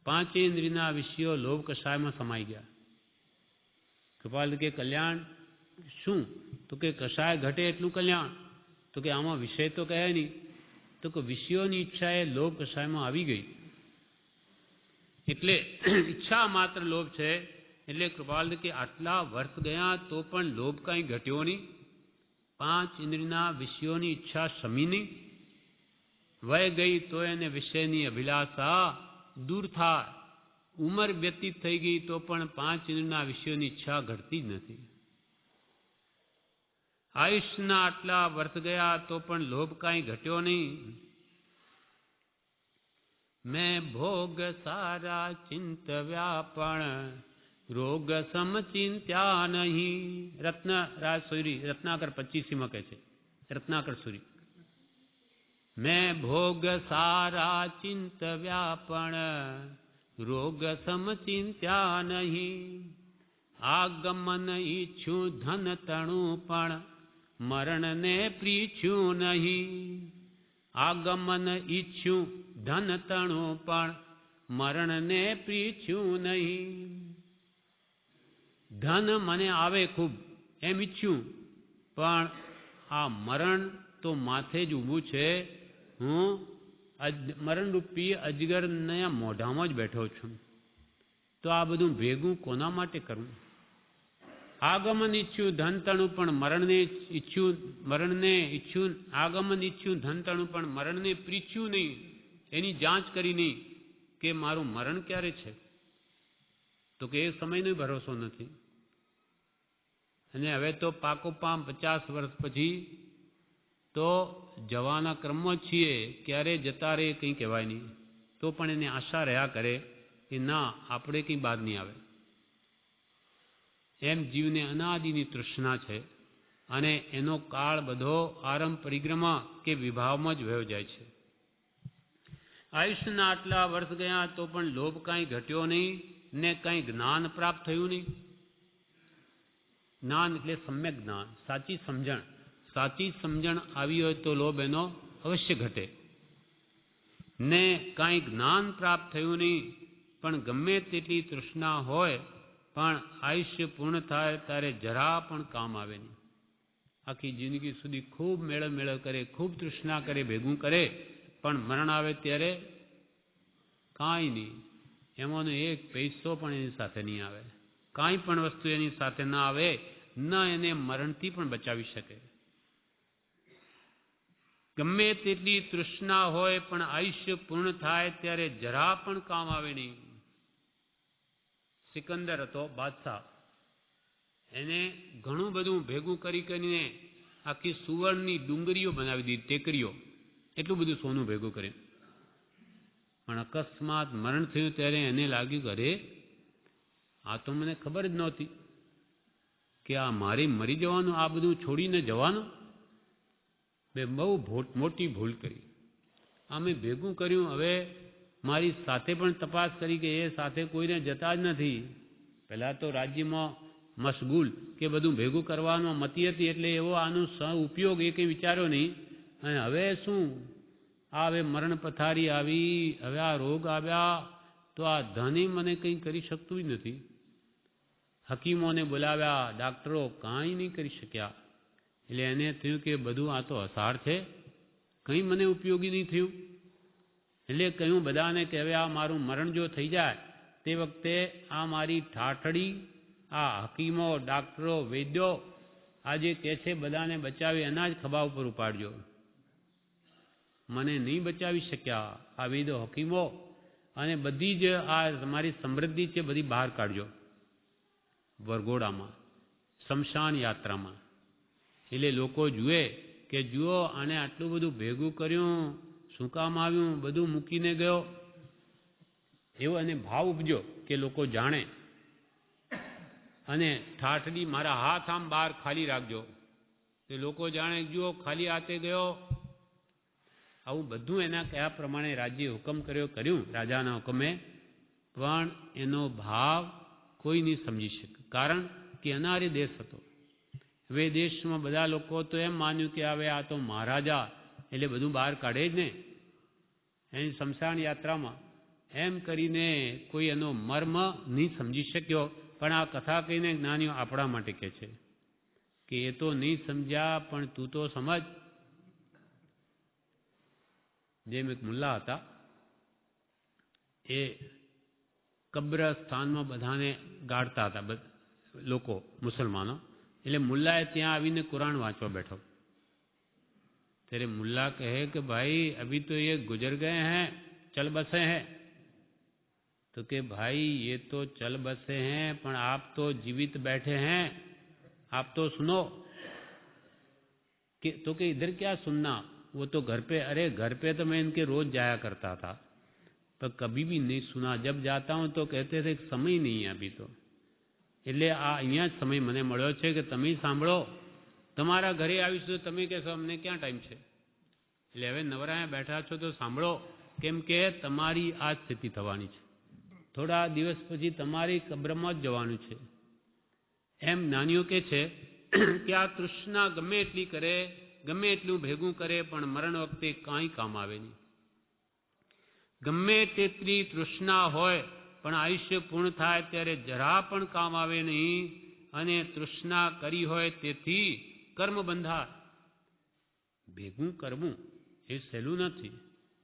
પાંચેન્દ્રિયના વિષયો લોભ કશાયમાં સમાઈ ગયા. કૃપાલ કે કલ્યાણ શું? તો કે કશાય ઘટે એટલું કલ્યાણ. તો કે આમાં વિષય તો કહે નહીં. તો કે વિષયોની ઈચ્છા એ લોભ કશાયમાં આવી ગઈ. એટલે ઈચ્છા માત્ર લોભ છે. એટલે કૃપાલ કે આટલા વર્ષ ગયા તો પણ લોભ કાંઈ ઘટ્યો નહીં. પાંચ ઇન્દ્રિયના વિષયોની ઈચ્છા શમી નહીં. વય ગઈ તો એને વિષયની અભિલાષા દૂર થાય. ઉંમર વ્યતીત થઈ ગઈ તો પણ પાંચ ઇન્દ્રિયના વિષયોની ઈચ્છા ઘટતી જ નથી. આયુષ્યના આટલા વર્ષ ગયા તો પણ લોભ કાંઈ ઘટ્યો નહીં. મેં ભોગ સારા ચિંતવ્યા પણ રોગ સમચિંત્યા નહીં. રત્નરાજ સૂરી રત્નાકર 25 કહે છે. રત્નાકર સૂરી મેં ભોગ સારા ચિંતવ્યા પણ રોગ સમચિંત્યા નહીં. આગમન ઈચ્છું ધન તણું પણ મરણને પ્રીછ્યું નહીં. આગમન ઈચ્છું ધન તણું પણ મરણને પ્રીછ્યું નહીં. ધન મને આવે ખૂબ એમ ઈચ્છ્યું, પણ આ મરણ તો માથે જ ઊભું છે. હું મરણરૂપી અજગરના મોઢામાં જ બેઠો છું. તો આ બધું ભેગું કોના માટે કરવું? આગમન ઈચ્છ્યું ધન તણું પણ મરણને ઈચ્છ્યું. આગમન ઈચ્છ્યું ધન તણું પણ મરણને પ્રીછ્યું નહીં. એની જાંચ કરી નહીં કે મારું મરણ ક્યારે છે. તો કે એ સમયનો ભરોસો નથી. અને હવે તો પાકો પામ 50 વર્ષ પછી તો જવાના ક્રમમાં છીએ. ક્યારે જતા રહે કંઈ કહેવાય નહીં. તો પણ એને આશા રહ્યા કરે કે ના, આપણે કંઈ બાદ નહીં આવે. એમ જીવને અનાદિની તૃષ્ણા છે અને એનો કાળ બધો આરંભ પરિક્રમા કે વિભાવમાં જ વયો જાય છે. આયુષ્યના આટલા વર્ષ ગયા તો પણ લોભ કાંઈ ઘટ્યો નહીં ને કાંઈ જ્ઞાન પ્રાપ્ત થયું નહીં. જ્ઞાન એટલે સમ્યક જ્ઞાન, સાચી સમજણ. સાચી સમજણ આવી હોય તો લોભ એનો અવશ્ય ઘટે. ને કાંઈ જ્ઞાન પ્રાપ્ત થયું નહીં, પણ ગમે તેટલી તૃષ્ણા હોય પણ આયુષ્ય પૂર્ણ થાય ત્યારે જરા પણ કામ આવે નહીં. આખી જિંદગી સુધી ખૂબ મેળવ કરે, ખૂબ તૃષ્ણા કરે, ભેગું કરે, પણ મરણ આવે ત્યારે કાંઈ નહીં. એમાંનો એક પૈસો પણ એની સાથે નહીં આવે. કાંઈ પણ વસ્તુ એની સાથે ના આવે, ન એને મરણથી પણ બચાવી શકે. ગમે તેટલી તૃષ્ણા હોય પણ આયુષ્ય પૂર્ણ થાય ત્યારે જરા પણ કામ આવે નહીં. સિકંદર હતો બાદશાહ. એને ઘણું બધું ભેગું કરીને આખી સુવર્ણની ડુંગરીઓ બનાવી દીધી, ટેકરીઓ. એટલું બધું સોનું ભેગું કર્યું. પણ અકસ્માત મરણ થયું ત્યારે એને લાગ્યું કે અરે, આ તો મને ખબર જ નહોતી કે આ મારે મરી જવાનું, આ બધું છોડીને જવાનું. મેં બહુ મોટી ભૂલ કરી. આ મેં ભેગું કર્યું. હવે મારી સાથે પણ તપાસ કરી કે એ સાથે કોઈને જતા જ નથી. પહેલાં તો રાજ્યમાં મશગુલ કે બધું ભેગું કરવાનો મતી હતી, એટલે એવો આનો ઉપયોગ એ કંઈ વિચાર્યો નહીં. અને હવે શું, આ હવે મરણ પથારી આવી, હવે આ રોગ આવ્યા, તો આ ધને મને કંઈ કરી શકતું જ નથી. હકીમોને બોલાવ્યા, ડાક્ટરો, કાંઈ નહીં કરી શક્યા. એટલે એને થયું કે બધું આ તો અસાર છે, કંઈ મને ઉપયોગી નહીં થયું. એટલે કહ્યું બધાને કે હવે આ મારું મરણ જો થઈ જાય તે વખતે આ મારી ઠાઠડી, આ હકીમો, ડાક્ટરો, વૈદ્યો આ જે કહે છે બધાને બચાવી એના જ ખભા ઉપર ઉપાડજો. મને નહીં બચાવી શક્યા આ વૈદ્યો, હકીમો, અને બધી જ આ તમારી સમૃદ્ધિ છે બધી બહાર કાઢજો. વરઘોડામાં, શમશાન યાત્રામાં. એટલે લોકો જુએ કે જુઓ આને આટલું બધું ભેગું કર્યું, શું કામ આવ્યું, બધું મૂકીને ગયો, એવો એને ભાવ ઉપજો કે લોકો જાણે. અને ઠાઠડી મારા હાથ આમ બહાર ખાલી રાખજો, તે લોકો જાણે જુઓ ખાલી હાથે ગયો. આવું બધું એના કયા પ્રમાણે રાજ્યે હુકમ કર્યું રાજાના હુકમે, પણ એનો ભાવ કોઈ નહીં સમજી શકે. કારણ કે અનારી દેશ હતો. હવે દેશમાં બધા લોકો તો એમ માન્યું કે હવે આ તો મહારાજા એટલે બધું બહાર કાઢે જ ને. એની શમશાન યાત્રામાં એમ કરીને કોઈ એનો મર્મ નહીં સમજી શક્યો. પણ આ કથા કહીને જ્ઞાનીઓ આપણા માટે કહે છે કે એ તો નહીં સમજ્યા, પણ તું તો સમજ. જેમ એક મુલ્લા હતા, એ કબ્રસ્થાનમાં બધાને ગાળતા હતા લોકો, મુસલમાનો. એટલે મુલ્લાએ ત્યાં આવીને કુરાન વાંચવા બેઠો. ત્યારે મુલ્લા કહે કે ભાઈ અભી તો ये गुजर गए हैं, चल बसे हैं. तो कि भाई ये तो चल बसे हैं, पण आप तो जीवित बैठे हैं, आप तो सुनो. कि तो कि इधर क्या सुनना, वो तो घर पे, अरे घर पे तो मैं इनके रोज जाया करता था, पर कभी भी नहीं सुना. जब जाता हूं तो कहते थे कि समय नहीं है अभी तो. એટલે આ અહીંયા જ સમય મને મળ્યો છે કે તમે સાંભળો. તમારા ઘરે આવીશું તો તમે કહેશો અમને ક્યાં ટાઈમ છે. એટલે હવે નવરાયા બેઠા છો તો સાંભળો, કેમ કે તમારી આ સ્થિતિ થવાની છે. થોડા દિવસ પછી તમારી કબ્રમાં જ જવાનું છે. એમ જ્ઞાનીઓ કહે છે કે આ તૃષ્ણા ગમે એટલી કરે, ગમે એટલું ભેગું કરે, પણ મરણ વખતે કાંઈ કામ આવે નહીં. ગમે તેટલી તૃષ્ણા હોય પણ આયુષ્ય પૂર્ણ થાય ત્યારે જરા પણ કામ આવે નહીં. અને તૃષ્ણા કરી હોય તેથી કર્મ બંધાય. ભેગું કરવું એ સહેલું નથી.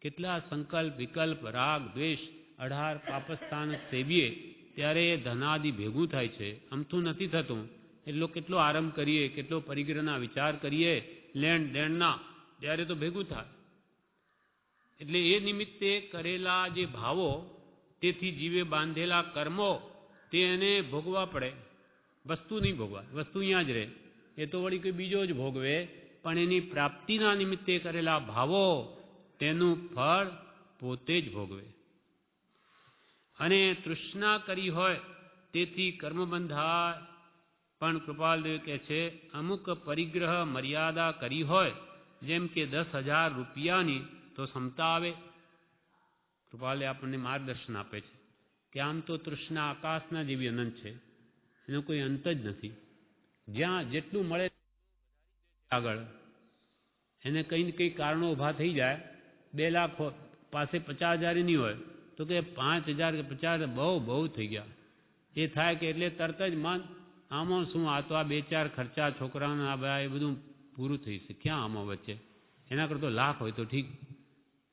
કેટલા સંકલ્પ, વિકલ્પ, રાગ, દ્વેષ, 18 પાપસ્થાન સેવીએ ત્યારે ધનાદિ ભેગું થાય છે. અમથું નથી થતું. એટલો કેટલો આરંભ કરીએ, કેટલો પરિગ્રહના વિચાર કરીએ, લેણ દેણના, ત્યારે તો ભેગું થાય. એટલે એ નિમિત્તે કરેલા જે ભાવો, તેથી જીવે બાંધેલા કર્મો, તે એને ભોગવા પડે. વસ્તુ નહીં ભોગવા, વસ્તુ અહીંયા જ રહે. એ તો વળી કોઈ બીજો જ ભોગવે. પણ એની પ્રાપ્તિના નિમિત્તે કરેલા ભાવો, તેનું ફળ પોતે જ ભોગવે. અને તૃષ્ણા કરી હોય તેથી કર્મ બંધાય. પણ કૃપાલદેવ કહે છે અમુક પરિગ્રહ મર્યાદા કરી હોય, જેમ કે 10,000 રૂપિયાની, તો ક્ષમતા આવે. કૃપાલે આપણને માર્ગદર્શન આપે છે કે આમ તો તૃષ્ણા આકાશના જેવી અનંત છે, એનો કોઈ અંત જ નથી. જ્યાં જેટલું મળે આગળ એને કંઈ ને કંઈ કારણો ઊભા થઈ જાય. 2 લાખ પાસે 50,000 નહીં હોય તો કે 5,000 કે 50,000 બહુ થઈ ગયા. એ થાય કે એટલે તરત જ મન આમાં શું, આ તો આ 2-4 ખર્ચા છોકરાઓના આ એ બધું પૂરું થઈ છે, ક્યાં આમાં વચ્ચે. એના કરતો લાખ હોય તો ઠીક.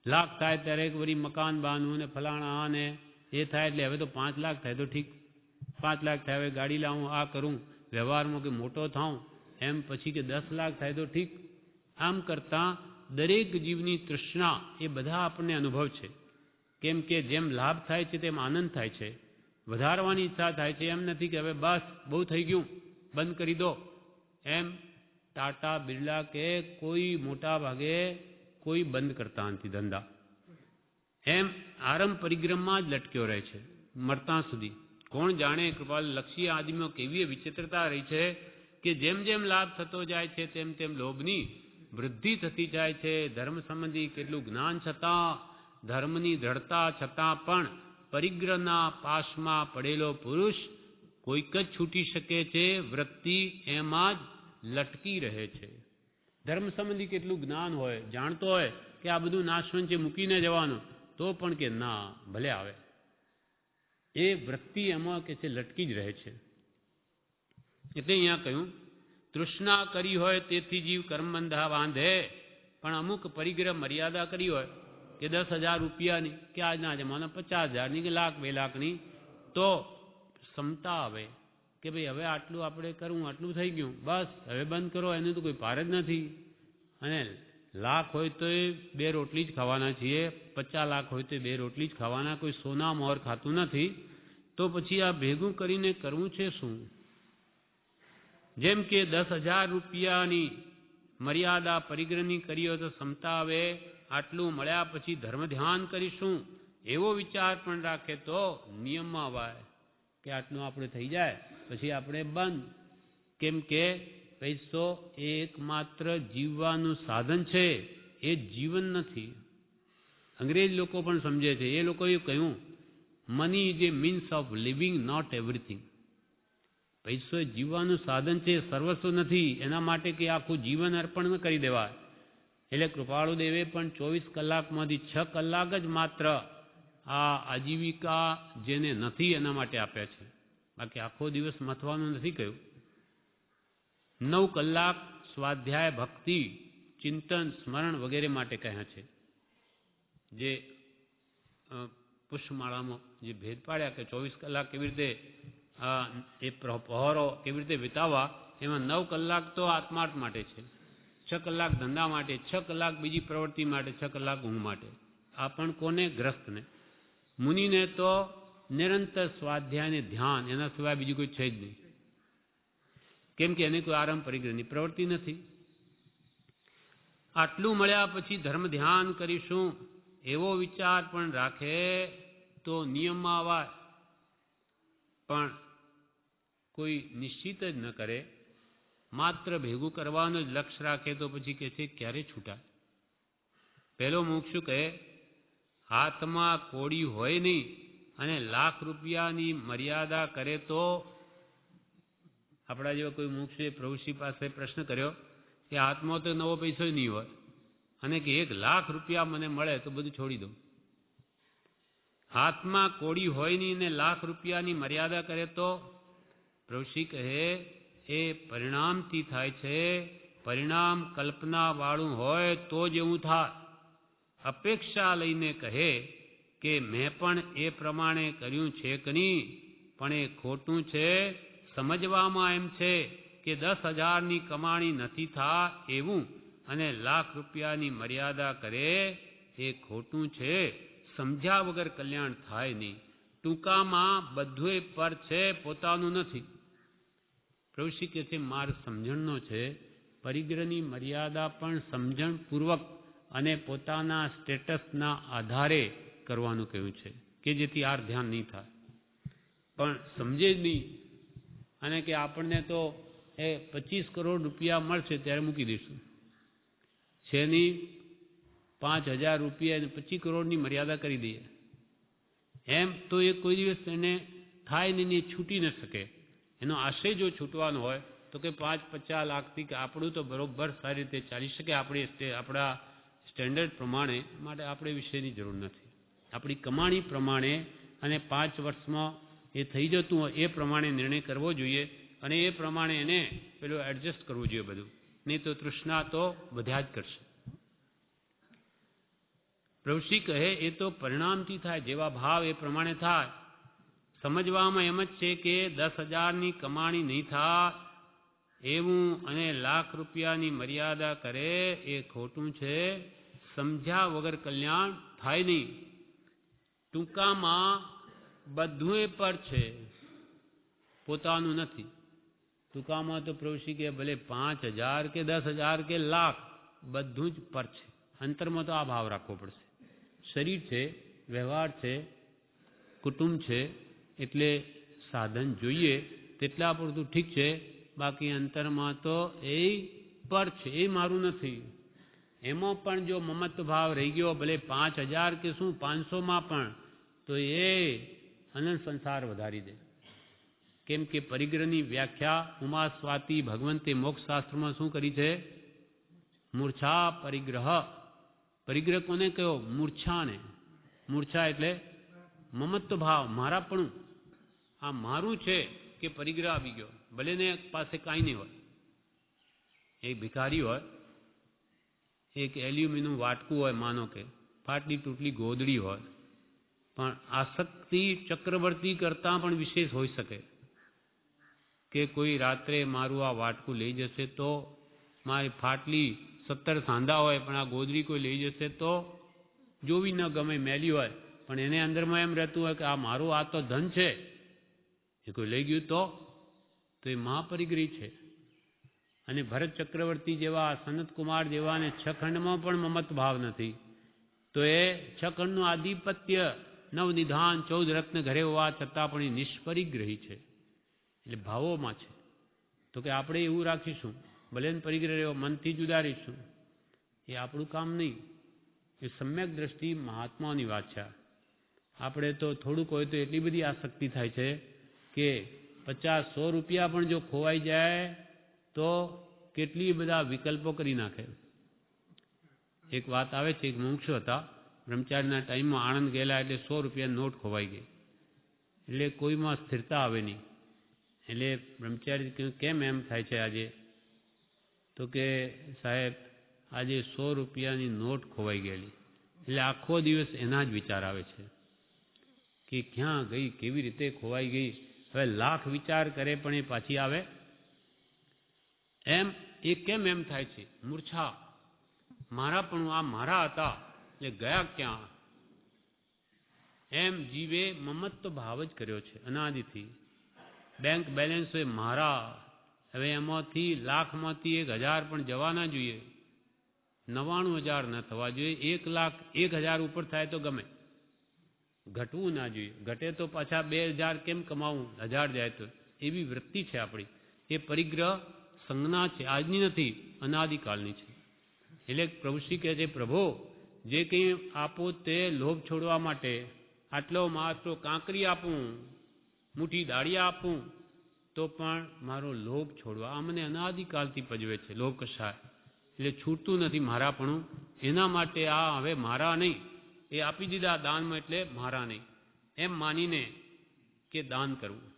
લાખ થાય ત્યારે એક વળી મકાન બાંધવું ને ફલાણા આને એ થાય. એટલે હવે તો 5 લાખ થાય તો ઠીક. 5 લાખ થાય હવે ગાડી લાવું, આ કરું, વ્યવહારમાં કે મોટો થાઉં, એમ પછી કે 10 લાખ થાય તો ઠીક. આમ કરતાં દરેક જીવની તૃષ્ણા એ બધા આપણને અનુભવ છે. કેમ કે જેમ લાભ થાય છે તેમ આનંદ થાય છે, વધારવાની ઈચ્છા થાય છે. એમ નથી કે હવે બસ બહુ થઈ ગયું, બંધ કરી દો. એમ ટાટા, બિરલા કે કોઈ મોટા ભાગે કોઈ બંધ કરતા નથી ધંધા. એમ આરંભ પરિગ્રહમાં જ લટક્યો રહે છે મરતા સુધી. કોણ જાણે કૃપાલ લક્ષી આદિમાં કેવી વિચિત્રતા રહી છે કે જેમ જેમ લાભ થતો જાય છે તેમ તેમ લોભની વૃદ્ધિ થતી જાય છે. ધર્મ સંબંધી કેટલું જ્ઞાન છતાં, ધર્મની દ્રઢતા છતાં પણ પરિગ્રહના પાશમાં પડેલો પુરુષ કોઈક જ છૂટી શકે છે. વૃત્તિ એમાં જ લટકી રહે છે. ધર્મ સંબંધી કેટલું જ્ઞાન હોય, જાણતો હોય કે આ બધું નાશવંત છે, મૂકીને જવાનું, તો પણ કે ના ભલે આવે. એ વૃત્તિ એમાં કે છે લટકી જ રહે છે. એટલે અહીંયા કહ્યું તૃષ્ણા કરી હોય તેથી જીવ કર્મબંધા બાંધે. પણ અમુક પરિગ્રહ મર્યાદા કરી હોય કે 10,000 રૂપિયાની, કે આજના જમાના 50,000ની કે લાખ 2 લાખની, તો ક્ષમતા આવે કે ભાઈ હવે આટલું આપણે કરવું, આટલું થઈ ગયું, બસ હવે બંધ કરો. એનું તો કોઈ પાર જ નથી. અને લાખ હોય તો એ 2 રોટલી જ ખાવાના છીએ, 50 લાખ હોય તો 2 રોટલી જ ખાવાના, કોઈ સોના મોહર ખાતું નથી. તો પછી આ ભેગું કરીને કરવું છે શું? જેમ કે 10,000 રૂપિયાની મર્યાદા પરિગ્રહની કરી હોય તો ક્ષમતા આવે, આટલું મળ્યા પછી ધર્મ ધ્યાન કરીશું એવો વિચાર પણ રાખે તો નિયમમાં આવાય કે આટલું આપણે થઈ જાય પછી આપણે બંધ. કેમ કે પૈસો એકમાત્ર જીવવાનું સાધન છે, એ જીવન નથી. અંગ્રેજ લોકો પણ સમજે છે. એ લોકોએ કહ્યું money is a means of living, not everything. પૈસો જીવવાનું સાધન છે, સર્વસ્વ નથી. એના માટે કે આખું જીવન અર્પણ ન કરી દેવાય. એટલે કૃપાળુ દેવે પણ 24 કલાકમાંથી 6 કલાક જ માત્ર આ આજીવિકા જેને નથી એના માટે આપ્યા છે. બાકી આખો દિવસ મથવાનું નથી કહ્યું. 9 કલાક સ્વાધ્યાય, ભક્તિ, ચિંતન, સ્મરણ વગેરે માટે કહ્યા છે. જે પુષ્પમાળામાં જે ભેદ પાડ્યા કે 24 કલાક કેવી રીતે એ પહોરો કેવી રીતે વિતાવવા, એમાં 9 કલાક તો આત્માર્થ માટે છે, 6 કલાક ધંધા માટે, 6 કલાક બીજી પ્રવૃત્તિ માટે, 6 કલાક ઊંઘ માટે. આ પણ કોને? ગ્રસ્તને. મુનિને તો નિરંતર સ્વાધ્યાય ને ધ્યાન, એના સિવાય બીજું કોઈ છે જ નહીં. કેમ કે એને કોઈ આરંભ પરિગ્રહની પ્રવૃત્તિ નથી. આટલું મળ્યા પછી ધર્મ ધ્યાન કરીશું એવો વિચાર પણ રાખે તો નિયમમાં આવાય. પણ કોઈ નિશ્ચિત જ ન કરે, માત્ર ભેગું કરવાનું જ લક્ષ્ય રાખે તો પછી કે છે ક્યારે છૂટાય. પહેલો મુક્ષુ કહે હાથમાં કોડી હોય નહીં અને લાખ રૂપિયાની મર્યાદા કરે તો. આપણા જેવા કોઈ મુક્ષુએ પ્રભુશ્રી પાસે પ્રશ્ન કર્યો કે હાથમાં તો નવો પૈસો નહીં હોય અને કે 1 લાખ રૂપિયા મને મળે તો બધું છોડી દઉં. હાથમાં કોડી હોય નહીં ને લાખ રૂપિયાની મર્યાદા કરે તો પ્રભુશ્રી કહે એ પરિણામથી થાય છે. પરિણામ કલ્પના વાળું હોય તો જ એવું થાય. અપેક્ષા લઈને કહે કે મેં પણ એ પ્રમાણે કર્યું છે કે નહીં, પણ એ ખોટું છે. સમજવામાં એમ છે કે 10,000ની કમાણી નથી થા એવું અને લાખ રૂપિયાની મર્યાદા કરે એ ખોટું છે. સમજ્યા વગર કલ્યાણ થાય નહીં. ટૂંકામાં બધુંય પર છે, પોતાનું નથી. પ્રભુશ્રી કહે છે માર્ગ સમજણનો છે. પરિગ્રહની મર્યાદા પણ સમજણપૂર્વક અને પોતાના સ્ટેટસના આધારે કરવાનું કહ્યું છે કે જેથી આર ધ્યાન નહીં થાય. પણ સમજે જ નહીં અને કે આપણને તો એ 25 કરોડ રૂપિયા મળશે ત્યારે મૂકી દઈશું, છે નહીં 5,000 રૂપિયા અને 25 કરોડની મર્યાદા કરી દઈએ એમ તો એ કોઈ દિવસ એને થાય નહીં, એ છૂટી ન શકે. એનો આશય જો છૂટવાનો હોય તો કે 5-50 લાખથી કે આપણું તો બરોબર સારી રીતે ચાલી શકે આપણા સ્ટેન્ડર્ડ પ્રમાણે. માટે આપણે વિષયની જરૂર નથી. આપણી કમાણી પ્રમાણે અને 5 વર્ષમાં એ થઈ જતું હોય એ પ્રમાણે નિર્ણય કરવો જોઈએ અને એ પ્રમાણે એને પેલું એડજસ્ટ કરવું જોઈએ બધું. નહીં તો તૃષ્ણા તો બધા જ કરશે. પ્રભુશ્રી કહે એ તો પરિણામથી થાય, જેવા ભાવ એ પ્રમાણે થાય. સમજવામાં એમ જ છે કે 10,000ની કમાણી નહીં થાય એવું અને લાખ રૂપિયાની મર્યાદા કરે એ ખોટું છે. સમજ્યા વગર કલ્યાણ થાય નહીં. ટૂંકામાં બધું પર છે, પોતાનું નથી. ટૂંકામાં તો પ્રભુશ્રી કે ભલે 5,000 કે 10,000 કે લાખ બધું જ પર છે. અંતરમાં તો આ ભાવ રાખવો પડશે. શરીર છે, વ્યવહાર છે, કુટુંબ છે, એટલે સાધન જોઈએ તેટલા પૂરતું ઠીક છે. બાકી અંતરમાં તો એ પર છે, એ મારું નથી. એમાં પણ જો મમત્વ ભાવ રહી ગયો, ભલે 5,000 કે શું 500માં પણ, તો એ અનંત સંસાર વધારી દે. કેમ કે પરિગ્રહની વ્યાખ્યા ઉમા સ્વાતિ ભગવંતે મોક્ષશાસ્ત્રમાં શું કરી છે? મૂર્છા પરિગ્રહ. પરિગ્રહ કોને કહ્યો? મૂર્છાને. મૂર્છા એટલે મમત્વ ભાવ, મારાપણું, આ મારું છે કે પરિગ્રહ આવી ગયો. ભલે ને પાસે કાંઈ નહીં હોય, એક ભિખારી હોય, એક એલ્યુમિનિયમ વાટકું હોય, માનો કે ફાટલી તૂટલી ગોદડી હોય, પણ આસક્તિ ચક્રવર્તી કરતાં પણ વિશેષ હોઈ શકે કે કોઈ રાત્રે મારું આ વાટકું લઈ જશે તો, મારી ફાટલી 17 સાંધા હોય પણ આ ગોદડી કોઈ લઈ જશે તો જોવી ન ગમે, મેલી હોય, પણ એને અંદરમાં એમ રહેતું હોય કે આ મારું, આ તો ધન છે, એ કોઈ લઈ ગયું તો એ મહાપરિગ્રહી છે. અને ભરત ચક્રવર્તી જેવા, સનતકુમાર જેવાને 6 ખંડમાં પણ મમત ભાવ નથી, તો એ 6 ખંડનું આધિપત્ય નવનિધાન 14 રત્ન ઘરે હોવા છતાં પણ એ નિષ્પરિગ્રહી છે, એટલે ભાવોમાં છે. તો કે આપણે એવું રાખીશું, ભલે પરિગ્રહ રહ્યો, મનથી જુદા રહીશું, એ આપણું કામ નહીં. એ સમ્યક દ્રષ્ટિ મહાત્માઓની વાત છે. આપણે તો થોડુંક હોય તો એટલી બધી આસક્તિ થાય છે કે 50-100 રૂપિયા પણ જો ખોવાઈ જાય તો કેટલી બધા વિકલ્પો કરી નાખે. એક વાત આવે છે, એક મુમુક્ષુ હતા, બ્રહ્મચારીના ટાઈમમાં આણંદ ગયેલા, એટલે 100 રૂપિયા નોટ ખોવાઈ ગઈ, એટલે કોઈમાં સ્થિરતા આવે નહીં. એટલે બ્રહ્મચારી કહ્યું, કેમ એમ થાય છે આજે? તો કે સાહેબ આજે 100 રૂપિયાની નોટ ખોવાઈ ગયેલી. એટલે આખો દિવસ એના જ વિચાર આવે છે કે ક્યાં ગઈ, કેવી રીતે ખોવાઈ ગઈ. હવે લાખ વિચાર કરે પણ એ પાછી આવે એમ. એ કેમ એમ થાય છે? મૂર્છા. મારા પણ આ મારા હતા એટલે ગયા ક્યાં? એમ જીવે મમત્વ ભાવ જ કર્યો છે અનાદિથી. બેંક બેલેન્સ હોય મારા, હવે એમાંથી લાખમાંથી 1000 પણ જવા ના જોઈએ, 99,000 ન થવા જોઈએ. 1,01,000 ઉપર થાય તો ગમે, ઘટવું ના જોઈએ. ઘટે તો પાછા 2,000 કેમ કમાવું, 1000 જાય તો. એવી વૃત્તિ છે આપણી. એ પરિગ્રહ સંજ્ઞા છે, આજની નથી, અનાદિકાળની છે. એટલે પ્રભુશ્રી કહે છે, પ્રભુ જે કંઈ આપો તે લોભ છોડવા માટે. આટલો માત્ર કાંકરી આપું, મુઠ્ઠી દાળિયા આપું તો પણ મારો લોભ છોડવા. આ મને અનાદિકાળથી પજવે છે લોભ કશાય, એટલે છૂટતું નથી મારાપણું. એના માટે આ હવે મારા નહીં, એ આપી દીધા દાનમાં એટલે મારા નહીં એમ માનીને કે દાન કરવું.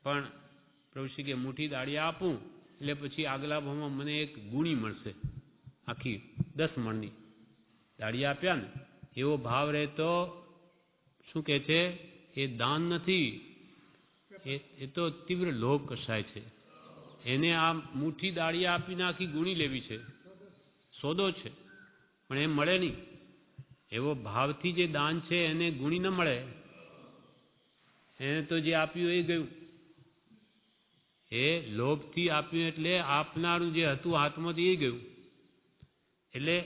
પણ પ્રભુશ્રી કે મુઠ્ઠી દાળિયા આપું એટલે પછી આગલા ભાવમાં મને એક ગુણી મળશે, આખી 10 મણની દાળિયા આપ્યા ને એવો ભાવ રહે તો શું કહે છે? એ દાન નથી, એ તો તીવ્ર લોભ કસાય છે. એને આ મુઠ્ઠી દાળિયા આપીને આખી ગુણી લેવી છે, સોદો છે, પણ એમ મળે નહીં. એવો ભાવથી જે દાન છે એને ગુણી ન મળે. એને તો જે આપ્યું એ ગયું. એ લોભથી આપ્યું એટલે આપનારું જે હતું હાથમાંથી એ ગયું. એટલે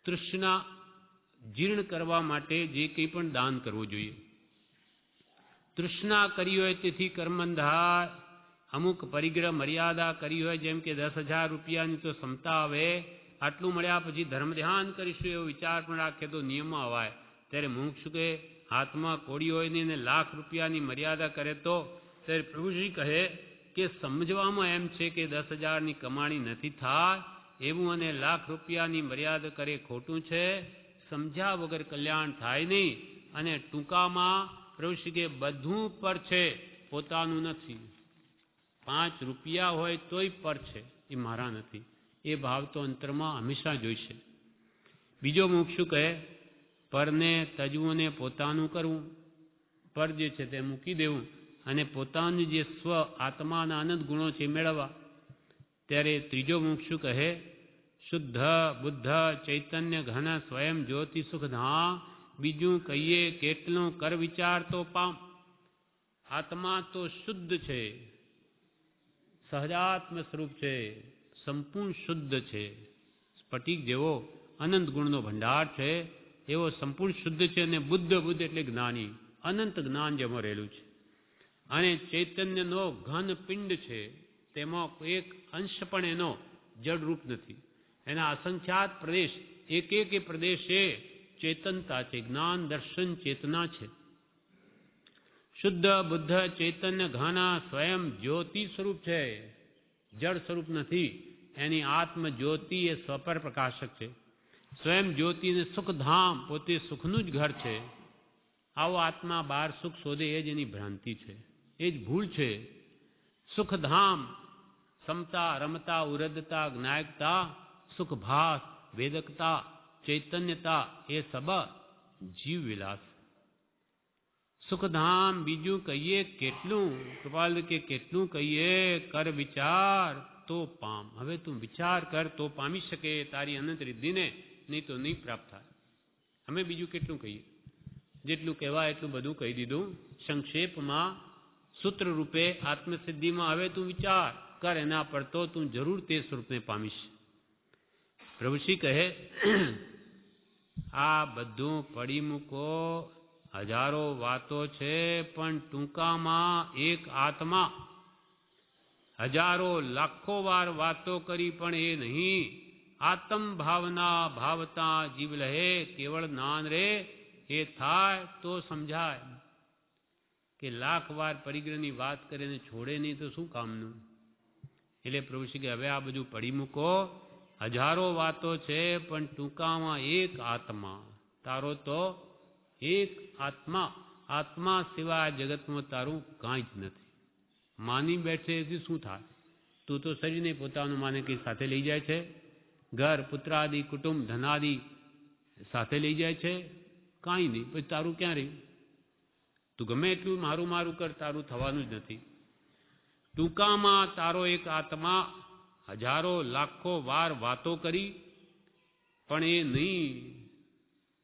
તૃષ્ણા જીર્ણ કરવા માટે જે કંઈ પણ દાન કરવું જોઈએ. તૃષ્ણા કરી હોય તેથી કર્મંધા, અમુક પરિગ્રહ મર્યાદા કરી હોય, જેમ કે 10,000 રૂપિયાની તો ક્ષમતા આવે, આટલું મળ્યા પછી ધર્મ ધ્યાન કરીશું એવો વિચાર પણ રાખે તો નિયમમાં અવાય. ત્યારે મુમુક્ષુ કે હાથમાં કોડી હોય ને એને લાખ રૂપિયાની મર્યાદા કરે તો ત્યારે પ્રભુશ્રી કહે કે સમજવામાં એમ છે કે 10,000ની કમાણી નથી થાય એવું, અને લાખ રૂપિયાની મર્યાદા કરે ખોટું છે. સમજ્યા વગર કલ્યાણ થાય નહીં. અને ટૂંકામાં પ્રભુશ્રી કે બધું પર છે, પોતાનું નથી. 5 રૂપિયા હોય તોય પર છે, એ મારા નથી. એ ભાવ તો અંતરમાં હંમેશા જોઈશે. બીજો મુમુક્ષુ કહે પરને તજવું અને પોતાનું કરવું. પર જે છે તે મૂકી દેવું અને પોતાનું જે સ્વ આત્માના અનંત ગુણો છે મેળવવા. ત્યારે ત્રીજો મુમુક્ષુ કહે શુદ્ધ બુદ્ધ ચૈતન્ય ઘન સ્વયં જ્યોતિ સુખધામ, બીજું કહીએ કેટલું કર વિચાર તો પામ. આત્મા તો શુદ્ધ છે, સહજાત્મ સ્વરૂપ છે, સંપૂર્ણ શુદ્ધ છે. સ્ફટિક જેવો અનંત ગુણનો ભંડાર છે એવો સંપૂર્ણ શુદ્ધ છે. અને બુદ્ધ એટલે જ્ઞાની, અનંત જ્ઞાન જેમાં રહેલું છે. અને ચૈતન્યનો ઘન પિંડ છે, તેમાં એક અંશ પણ એનો જડરૂપ નથી. એના અસંખ્યાત પ્રદેશ, એક પ્રદેશે ચેતનતા છે, જ્ઞાન દર્શન ચેતના છે. શુદ્ધ બુદ્ધ ચૈતન્ય ઘન સ્વયં જ્યોતિ સ્વરૂપ છે, જળ સ્વરૂપ નથી. એની આત્મ જ્યોતિ એ સ્વપર પ્રકાશક છે. સ્વયં જ્યોતિ ને સુખધામ, પોતે સુખનું જ ઘર છે. આવો આત્મા બહાર સુખ શોધે એ જ એની ભ્રાંતિ છે, એ જ ભૂલ છે. સુખધામ સમતા, રમતા, ઉરદતા, જ્ઞાયકતા, સુખભાસ, વેદકતા, ચૈતન્યતા એ સબ જીવ વિલાસ. સુખધામ બીજું કહીએ કેટલું, કૃપાલ કે કેટલું કહીએ, કર વિચાર તો પામ. હવે તું વિચાર કર તો પામી શકે તારી અનંત રિદ્ધિને, નહીં તો નહીં પ્રાપ્ત થાય. અમે બીજું કેટલું કહીએ? જેટલું કહેવાય એટલું બધું કહી દીધું. સંક્ષેપમાં સૂત્ર રૂપે આત્મસિદ્ધિમાં હવે તું વિચાર કર, એના પર તો તું જરૂર તે સ્વરૂપને પામીશ. પ્રભુશ્રી કહે, આ બધું પડી મૂકો, હજારો વાતો છે, પણ ટૂંકામાં એક આત્મા. હજારો લાખો વાર વાતો કરી પણ એ નહીં. આત્મ ભાવના ભાવતા જીવ લહે, કેવળ જ્ઞાન રે એ થાય તો સમજાય. કે લાખ વાર પરિગ્રહની વાત કરીને છોડે નહીં તો શું કામનું. એટલે પ્રભુશ્રી કે હવે આ બધું પડી મૂકો, હજારો વાતો છે, પણ ટૂંકામાં એક આત્મા. તારો તો એક આત્મા. આત્મા સિવાય જગતમાં તારું કાંઈ જ નથી. માની બેઠે એથી શું થાય? તું તો શરીરને પોતાનું માને કંઈ સાથે લઈ જાય છે. ઘર, પુત્રાદિ, કુટુંબ, ધનાદિ સાથે લઈ જાય છે. કાંઈ નહીં. પછી તારું ક્યાં રહ્યું? તું ગમે એટલું મારું મારું કર, તારું થવાનું જ નથી. ટૂંકામાં તારો એક આત્મા. હજારો લાખો વાર વાતો કરી પણ એ નહીં,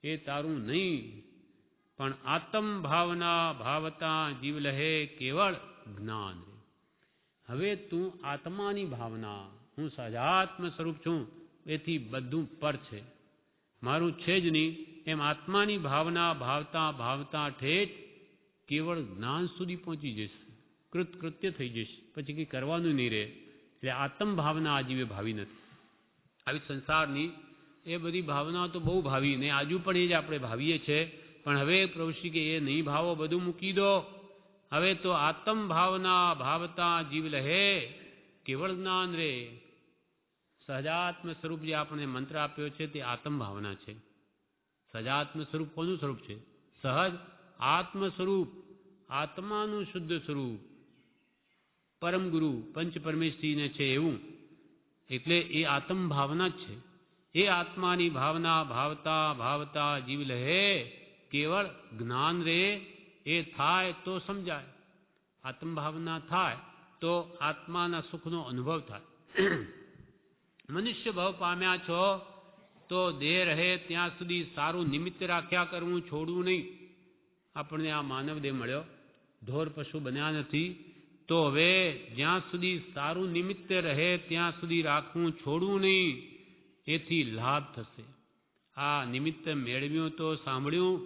એ તારું નહીં. પણ આત્મ ભાવના ભાવતા જીવ લહે, કેવળ જ્ઞાન. હવે તું આત્માની ભાવના, હું સહજાત્મ સ્વરૂપ છું, એથી બધું પર છે, મારું છે જ નહીં, એમ આત્માની ભાવના ભાવતા ભાવતા ઠેઠ કેવળ જ્ઞાન સુધી પહોંચી જશે. કૃત્ય થઈ જશે. પછી કંઈ કરવાનું નહીં રહે. એટલે આત્મ ભાવના આ જીવે ભાવી નથી. આવી સંસારની એ બધી ભાવના તો બહુ ભાવી, ને આજુ પણ એ જ આપણે ભાવીએ છીએ. પણ હવે પ્રભુશ્રી કે એ નહીં ભાવો, બધું મૂકી દો. હવે તો આત્મ ભાવના ભાવતા જીવ લહે, કેવળ જ્ઞાન રે. સહજાત્મ સ્વરૂપ જે આપણે મંત્ર આપ્યો છે તે આત્મ ભાવના છે. સહજાત્મ સ્વરૂપ કોનું સ્વરૂપ છે? સહજ આત્મ સ્વરૂપ, આત્માનું શુદ્ધ સ્વરૂપ, પરમ ગુરુ પંચ પરમેશ્વરીને છે એવું. એટલે એ આત્મ ભાવના જ છે. એ આત્માની ભાવના ભાવતા ભાવતા જીવ લહે, કેવળ જ્ઞાન રે એ થાય તો સમજાય. આત્મ ભાવના થાય તો આત્માના સુખનો અનુભવ થાય. મનુષ્ય ભાવ પામ્યા છો તો દેહ રહે ત્યાં સુધી સારું નિમિત્ત રાખ્યા કરવું, છોડવું નહીં. આપણને આ માનવ દેહ મળ્યો, ઢોર પશુ બન્યા નથી, તો હવે જ્યાં સુધી સારું નિમિત્ત રહે ત્યાં સુધી રાખવું, છોડવું નહીં. એથી લાભ થશે. આ નિમિત્ત મેળવ્યું તો સાંભળ્યું,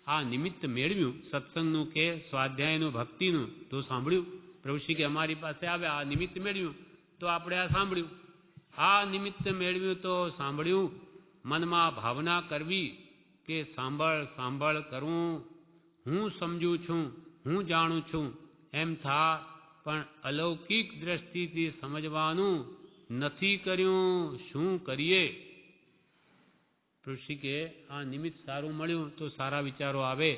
આ નિમિત્ત મેળવ્યું સત્સંગનું કે સ્વાધ્યાયનું ભક્તિનું તો સાંભળ્યું. પ્રભુશ્રી કે અમારી પાસે આવે, આ નિમિત્ત મેળવ્યું તો આપણે આ સાંભળ્યું. આ નિમિત્ત મેળવ્યું તો સાંભળ્યું. મનમાં ભાવના કરવી કે સાંભળ સાંભળ કરવું, હું સમજું છું, હું જાણું છું એમ થા, પણ અલૌકિક દ્રષ્ટિથી સમજવાનું નથી કર્યું, શું કરીએ? ઋષિ કે આ નિમિત્ત સારું મળ્યું તો સારા વિચારો આવે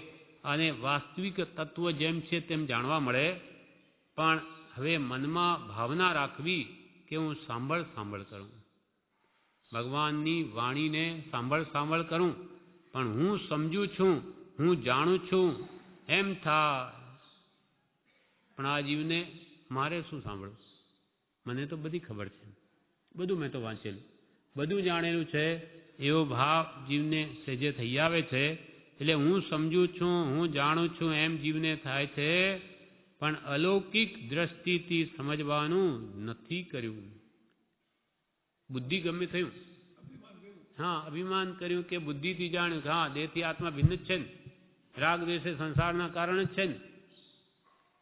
અને વાસ્તવિક તત્વ જેમ છે તેમ જાણવા મળે. પણ હવે મનમાં ભાવના રાખવી કે હું સાંભળ સાંભળ કરું, ભગવાનની વાણીને સાંભળ સાંભળ કરું, પણ હું સમજું છું, હું જાણું છું એમ થાય. પણ આ જીવને મારે શું સાંભળવું? મને તો બધી ખબર છે, બધું મેં તો વાંચેલું, બધું જાણેલું છે, એવો ભાવ જીવને સહેજે થઈ આવે છે. એટલે હું સમજું છું, હું જાણું છું એમ જીવને થાય છે, પણ અલૌકિક દ્રષ્ટિથી સમજવાનું નથી કર્યું. બુદ્ધિ ગમે થયું, હા, અભિમાન કર્યું કે બુદ્ધિથી જાણ્યું, હા, દેહથી આત્મા ભિન્ન જ છે ને, રાગ દ્વેષ સંસારના કારણ જ છે ને.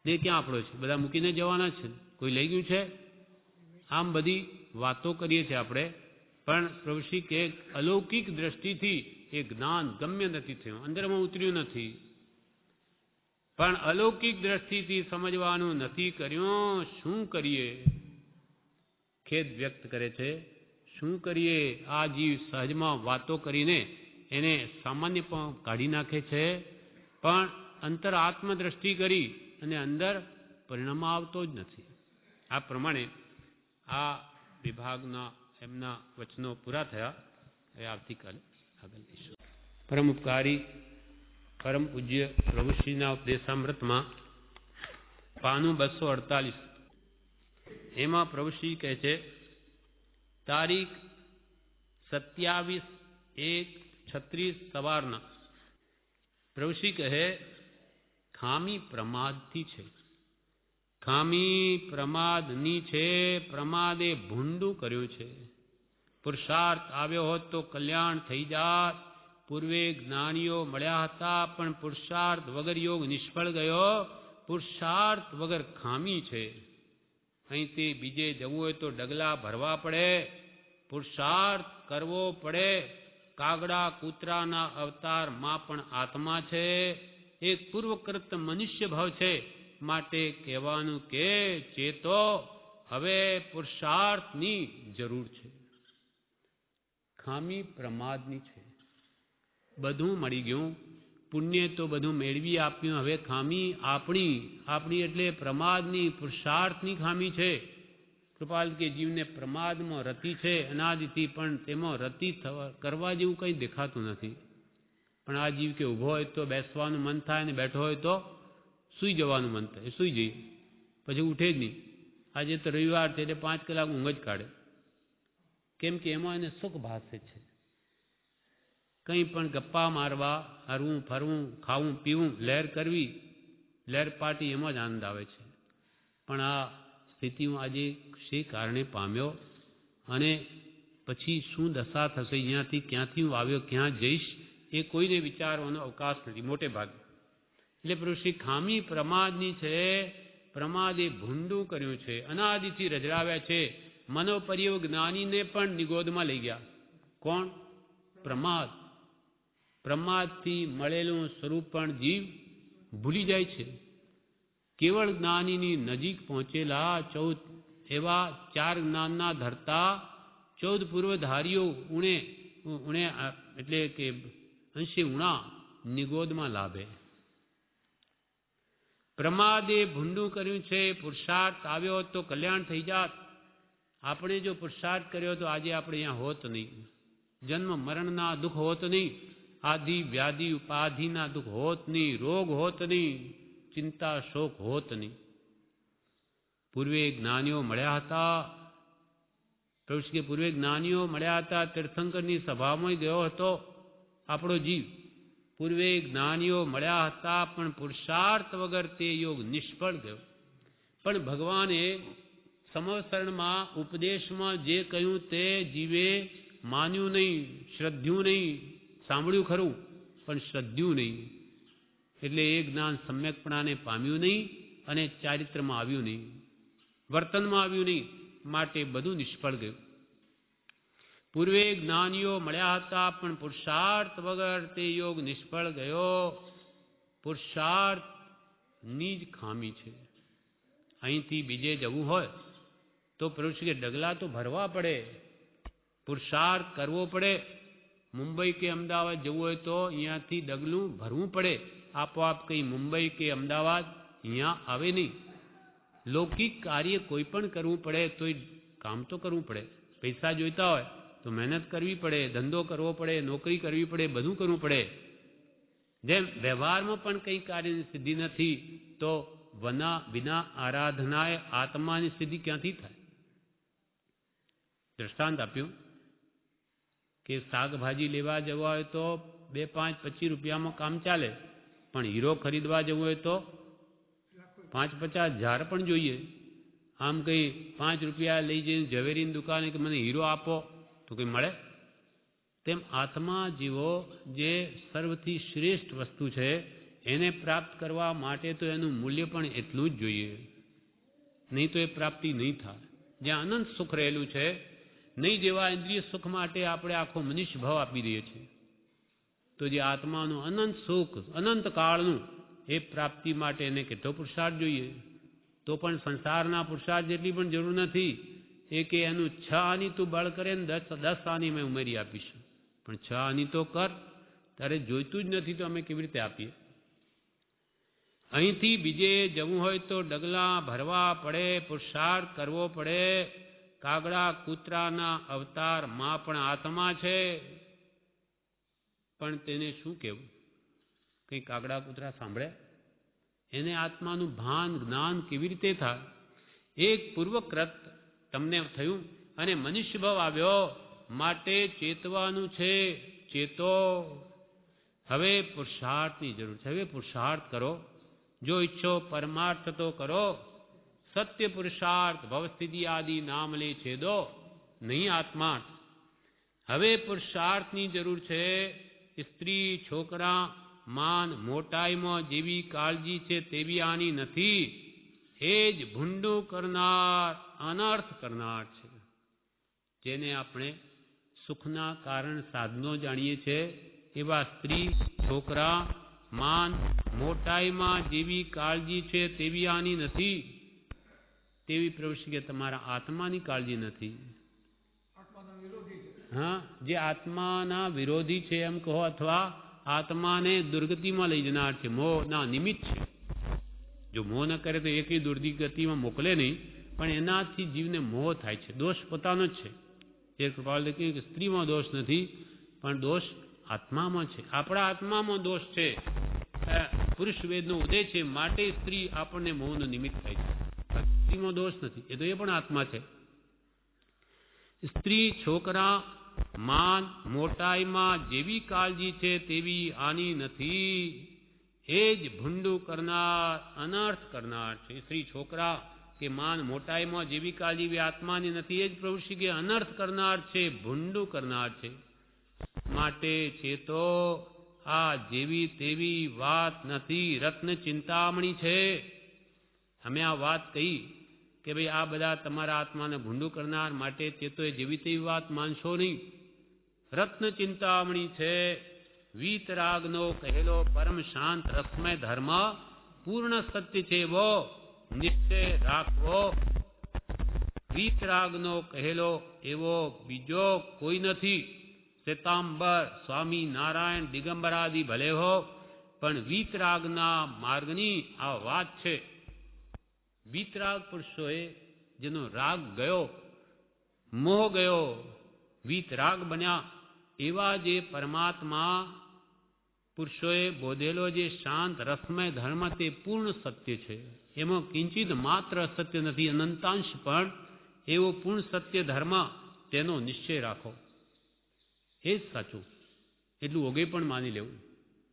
દેહ ક્યાં આપણો છે? બધા મૂકીને જવાના છે, કોઈ લઈ ગયું છે? આમ બધી વાતો કરીએ છીએ આપણે, પણ પ્રભુશ્રી કે અલૌકિક દ્રષ્ટિથી એ જ્ઞાન ગમ્ય નથી થયું, અંદરમાં ઉતર્યું નથી. પણ અલૌકિક દ્રષ્ટિથી સમજવાનું નથી કર્યું, શું કરીએ? ખેદ વ્યક્ત કરે છે. શું કરીએ? આ જીવ સહજમાં વાતો કરીને એને સામાન્ય પણ કાઢી નાખે છે, પણ અંતર આત્મદ્રષ્ટિ કરી અને અંદર પરિણામ આવતો જ નથી. આ પ્રમાણે આ વિભાગના એમના વચનો પૂરા થયા. એ આવતીકાલે આગળ લઈશું. પરમ ઉપકારી પરમ પૂજ્ય પ્રભુશ્રીના ઉપદેશામૃતમાં પાનું 248, એમાં પ્રભુશ્રી કહે છે, તારીખ 27/1/36 સવારના પ્રભુશ્રી કહે, ખામી પ્રમાદથી છે. ખામી પ્રમાદની છે, પ્રમાદે ભૂંડું કર્યું છે. પુરુષાર્થ આવ્યો હોત તો કલ્યાણ થઈ જાત. પૂર્વે જ્ઞાનીઓ મળ્યા હતા, પણ પુરુષાર્થ વગર યોગ નિષ્ફળ ગયો. પુરુષાર્થ વગર ખામી છે. અહીંથી બીજે જવું હોય તો ડગલા ભરવા પડે, પુરુષાર્થ કરવો પડે. કાગડા કૂતરાના અવતારમાં પણ આત્મા છે. એક પૂર્વકૃત મનુષ્ય ભાવ છે. માટે કહેવાનું કે ચેતો, હવે પુરુષાર્થની જરૂર છે. ખામી પ્રમાદની છે. બધું મળી ગયું, પુણ્ય તો બધું મેળવી આપ્યું. હવે ખામી આપણી એટલે પ્રમાદની, પુરુષાર્થની ખામી છે. કૃપાલ કે જીવને પ્રમાદમાં રતિ છે અનાદિથી, પણ તેમાં રતિ કરવા જેવું કંઈ દેખાતું નથી. પણ આ જીવ કે ઊભો હોય તો બેસવાનું મન થાય, ને બેઠો હોય તો સૂઈ જવાનું મન થાય. સૂઈ જઈએ, પછી ઉઠે જ નહીં. આજે તો રવિવાર છે એટલે 5 કલાક ઊંઘ જ કાઢે. કેમ કે એમાં એને સુખ ભાસે છે. કંઈ પણ ગપ્પા મારવા, હરવું ફરવું, ખાવું પીવું, લહેર કરવી, લહેર પાર્ટી, એમાં જ આનંદ આવે છે. પણ આ સ્થિતિ હું આજે શી કારણે પામ્યો, અને પછી શું દશા થશે, અહીંયાથી ક્યાંથી હું આવ્યો, ક્યાં જઈશ, એ કોઈને વિચારવાનો અવકાશ નથી મોટે ભાગે. એટલે પ્રભુ ખામી પ્રમાદની છે. પ્રમાદે ભૂંડું કર્યું છે, અનાદિથી રજરાવ્યા છે. મનોપર્યવ જ્ઞાનીને પણ નિગોદમાં લઈ ગયા. કોણ? પ્રમાદ. પ્રમાદથી મળેલું સ્વરૂપ પણ જીવ ભૂલી જાય છે. કેવળ જ્ઞાનીની નજીક પહોંચેલા 14 એવા 4 જ્ઞાનના ધરતા 14 પૂર્વધારીઓ ઉણે એટલે કે અંશે ઉણા નિગોદમાં લાભે. પ્રમાદે ભૂંડું કર્યું છે. પુરુષાર્થ આવ્યો તો કલ્યાણ થઈ જાત. આપણે જો પુરુષાર્થ કર્યો તો આજે આપણે અહીંયા હોત નહીં. જન્મ મરણના દુઃખ હોત નહીં. આદિ વ્યાધિ ઉપાધિના દુઃખ હોત નહીં. રોગ હોત નહીં. ચિંતા શોક હોત નહીં. પૂર્વે જ્ઞાનીઓ મળ્યા હતા. પ્રભુ કે પૂર્વે જ્ઞાનીઓ મળ્યા હતા. તીર્થંકરની સભામાં ગયો હતો આપણો જીવ. પૂર્વે જ્ઞાનીઓ મળ્યા હતા, પણ પુરુષાર્થ વગર તે યોગ નિષ્ફળ ગયો. પણ ભગવાને સમવસરણમાં ઉપદેશમાં જે કહ્યું તે જીવે માન્યું નહીં, શ્રદ્ધ્યું નહીં. સાંભળ્યું ખરું, પણ શ્રદ્ધ્યું નહીં. એટલે એ જ્ઞાન સમ્યકપણાને પામ્યું નહીં, અને ચારિત્રમાં આવ્યું નહીં, વર્તનમાં આવ્યું નહીં. માટે બધું નિષ્ફળ ગયું. પૂર્વે જ્ઞાનીઓ મળ્યા હતા, પણ પુરુષાર્થ વગર તે યોગ નિષ્ફળ ગયો. પુરુષાર્થની જ ખામી છે. અહીંથી બીજે જવું હોય તો પુરુષ કે ડગલા તો ભરવા પડે, પુરુષાર્થ કરવો પડે. મુંબઈ કે અમદાવાદ જવું હોય તો અહીંયાથી ડગલું ભરવું પડે. આપોઆપ કંઈ મુંબઈ કે અમદાવાદ અહીંયા આવે નહીં. લૌકિક કાર્ય કોઈ પણ કરવું પડે તોય કામ તો કરવું પડે. પૈસા જોઈતા હોય તો મહેનત કરવી પડે, ધંધો કરવો પડે, નોકરી કરવી પડે, બધું કરવું પડે. જેમ વ્યવહારમાં પણ કંઈ કાર્યની સિદ્ધિ નથી, તો વિના આરાધનાએ આત્માની સિદ્ધિ ક્યાંથી થાય? દ્રષ્ટાંત આપ્યું કે શાકભાજી લેવા જવા હોય તો 2, 5, 25 રૂપિયામાં કામ ચાલે, પણ હીરો ખરીદવા જવું હોય તો 5-50 હજાર પણ જોઈએ. આમ કંઈ 5 રૂપિયા લઈ જઈને ઝવેરીની દુકાને કે મને હીરો આપો તો કંઈ મળે? તેમ આત્મા જીવો જે સર્વથી શ્રેષ્ઠ વસ્તુ છે, એને પ્રાપ્ત કરવા માટે તો એનું મૂલ્ય પણ એટલું જ જોઈએ. નહીં તો એ પ્રાપ્તિ નહીં થાય. જ્યાં અનંત સુખ રહેલું છે, નહીં જેવા ઇન્દ્રિય સુખ માટે આપણે આખો મનુષ્ય ભાવ આપી દઈએ છીએ, તો જે આત્માનું અનંત સુખ, અનંત કાળનું, એ પ્રાપ્તિ માટે એને કેટલો પુરુષાર્થ જોઈએ. તો પણ સંસારના પુરુષાર્થ જેટલી પણ જરૂર નથી. એ કે એનું 6 આની તું બળ કરે ને 10 આની મેં ઉમેરી આપીશું. પણ 6 આની તો કર, તારે જોઈતું જ નથી તો અમે કેવી રીતે આપીએ? અહીંથી બીજે જવું હોય તો ડગલા ભરવા પડે, પુરુષાર્થ કરવો પડે. કાગડા કૂતરાના અવતારમાં પણ આત્મા છે, પણ તેને શું કહેવું? કંઈ કાગડા કૂતરા સાંભળે? એને આત્માનું ભાન જ્ઞાન કેવી રીતે થાય? એક પૂર્વકૃત તમને થયું અને મનુષ્ય ભાવ આવ્યો, માટે ચેતવાનું છે. ચેતો. હવે પુરુષાર્થની જરૂર છે. હવે પુરુષાર્થ કરો. જો ઈચ્છો પરમાર્થ તો કરો. સત્ય પુરુષાર્થ ભવસ્થિતિ આદિ નામ લે છેદો નહીં આત્મા. હવે પુરુષાર્થની જરૂર છે. સ્ત્રી, છોકરા, માન, મોટાઈમાં જેવી કાળજી છે તેવી આની નથી. એ જ ભૂંડું કરનાર, અનર્થ કરનાર છે. જેને આપણે સુખના કારણ સાધનો જાણીએ છીએ એવા સ્ત્રી, છોકરા, માન, મોટાઈમાં જેવી કાળજી છે તેવી આની નથી. તેવી પ્રવૃત્તિ કે તમારા આત્માની કાળજી નથી. હા, જે આત્માના વિરોધી છે એમ કહો, અથવા આત્માને દુર્ગતિમાં લઈ જનાર છે, મોહના નિમિત્ત છે. જો મોહ ન કરે તો એકેય દુર્ગતિમાં મોકલે નહીં, પણ એનાથી જીવને મોહ થાય છે. દોષ પોતાનો જ છે. જે કૃપાળુ કહ્યું કે સ્ત્રીમાં દોષ નથી, પણ દોષ આત્મામાં છે. આપણા આત્મામાં દોષ છે. પુરુષ વેદનો ઉદય છે, માટે સ્ત્રી આપણને મોહનો નિમિત્ત થાય છે. સ્ત્રીમાં દોષ નથી, એ તો એ પણ આત્મા છે. સ્ત્રી, છોકરા, માન, મોટાઈમાં જેવી કાળજી છે તેવી આની નથી. એ જ ભૂંડું કરનાર, અનર્થ કરનાર છે. સ્ત્રી, છોકરા કે માન, મોટાઈમાં જેવી કાળજી આત્માની નથી. એ જ પ્રવૃત્તિ કે અનર્થ કરનાર છે, ભૂંડું કરનાર છે. માટે ચેતો, આ જેવી તેવી વાત નથી, રત્ન ચિંતામણી છે. અમે આ વાત કહી કે ભાઈ આ બધા તમારા આત્માને ભૂંડું કરનાર, માટે ચેતો એ જેવી તેવી વાત માનશો નહીં. રત્ન ચિંતામણી છે. વીતરાગનો કહેલો પરમ શાંત રસમય ધર્મ પૂર્ણ સત્ય છે, એવો નિશ્ચય રાખવો. વીતરાગનો કહેલો એવો બીજો કોઈ નથી. શ્વેતાંબર, સ્વામી નારાયણ, દિગંબરાદિ ભલે હો, પણ વીતરાગના માર્ગની આ વાત છે. વીતરાગ પુરુષોએ જેનો રાગ ગયો, મોહ ગયો, વીતરાગ બન્યા, એવા જે પરમાત્મા પુરુષોએ બોધેલો જે શાંત રસમય ધર્મ તે પૂર્ણ સત્ય છે. એમાં કિંચિત માત્ર સત્ય નથી, અનંતાંશ પણ એવો પૂર્ણ સત્ય ધર્મ, તેનો નિશ્ચય રાખો. એ જ સાચું. એટલું ઓગે પણ માની લેવું.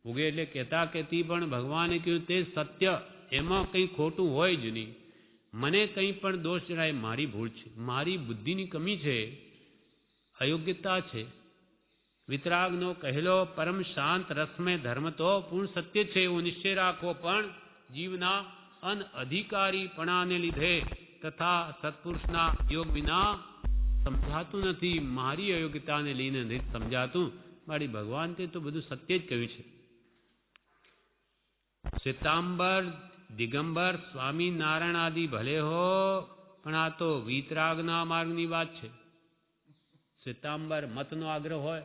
ઓગે એટલે કહેતા કહેતી પણ ભગવાને કહ્યું તે સત્ય, એમાં કંઈ ખોટું હોય જ નહીં. મને કંઈ પણ દોષ જણાય મારી ભૂલ છે, મારી બુદ્ધિની કમી છે, અયોગ્યતા છે. વિતરાગનો કહેલો પરમ શાંત રસમય ધર્મ તો પૂર્ણ સત્ય છે, એવો નિશ્ચય રાખો. પણ જીવના અનઅધિકારીપણાને લીધે તથા સત્પુરુષના યોગ વિના સમજાતું નથી. મારી અયોગ્યતાને લઈને નથી સમજાતું. મારી ભગવાન તે તો બધું સત્ય જ કહ્યું છે. શ્વેતાંબર, દિગંબર, સ્વામી નારાયણ આદિ ભલે હો, પણ આ તો વીતરાગના માર્ગની વાત છે. શ્વેતાંબર મતનો આગ્રહ હોય,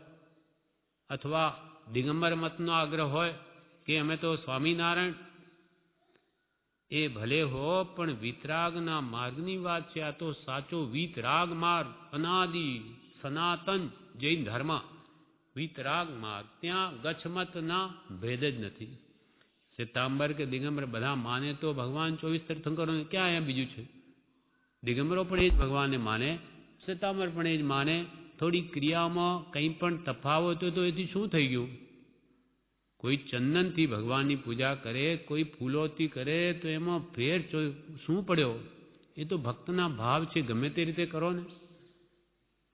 અથવા દિગંબર મતનો આગ્રહ હોય કે અમે તો સ્વામિનારાયણ, એ ભલે હો, પણ વીતરાગના માર્ગની વાત છે. આ તો સાચો વીતરાગ માર્ગ, અનાદિ સનાતન જૈન ધર્મ, વીતરાગ માર્ગ. ત્યાં ગચ્છમતના ભેદ જ નથી. શ્વેતાંબર કે દિગંબર બધા માને તો ભગવાન 24 તીર્થંકરો ક્યાં અહીંયા બીજું છે? દિગંબરો પણ એ જ ભગવાનને માને, શ્વેતાંબર પણ એ જ માને. થોડી ક્રિયામાં કંઈ પણ તફાવત હોય તો એથી શું થઈ ગયું? કોઈ ચંદનથી ભગવાનની પૂજા કરે, કોઈ ફૂલોથી કરે, તો એમાં ફેર શું પડ્યો? એ તો ભક્તના ભાવ છે, ગમે તે રીતે કરો ને.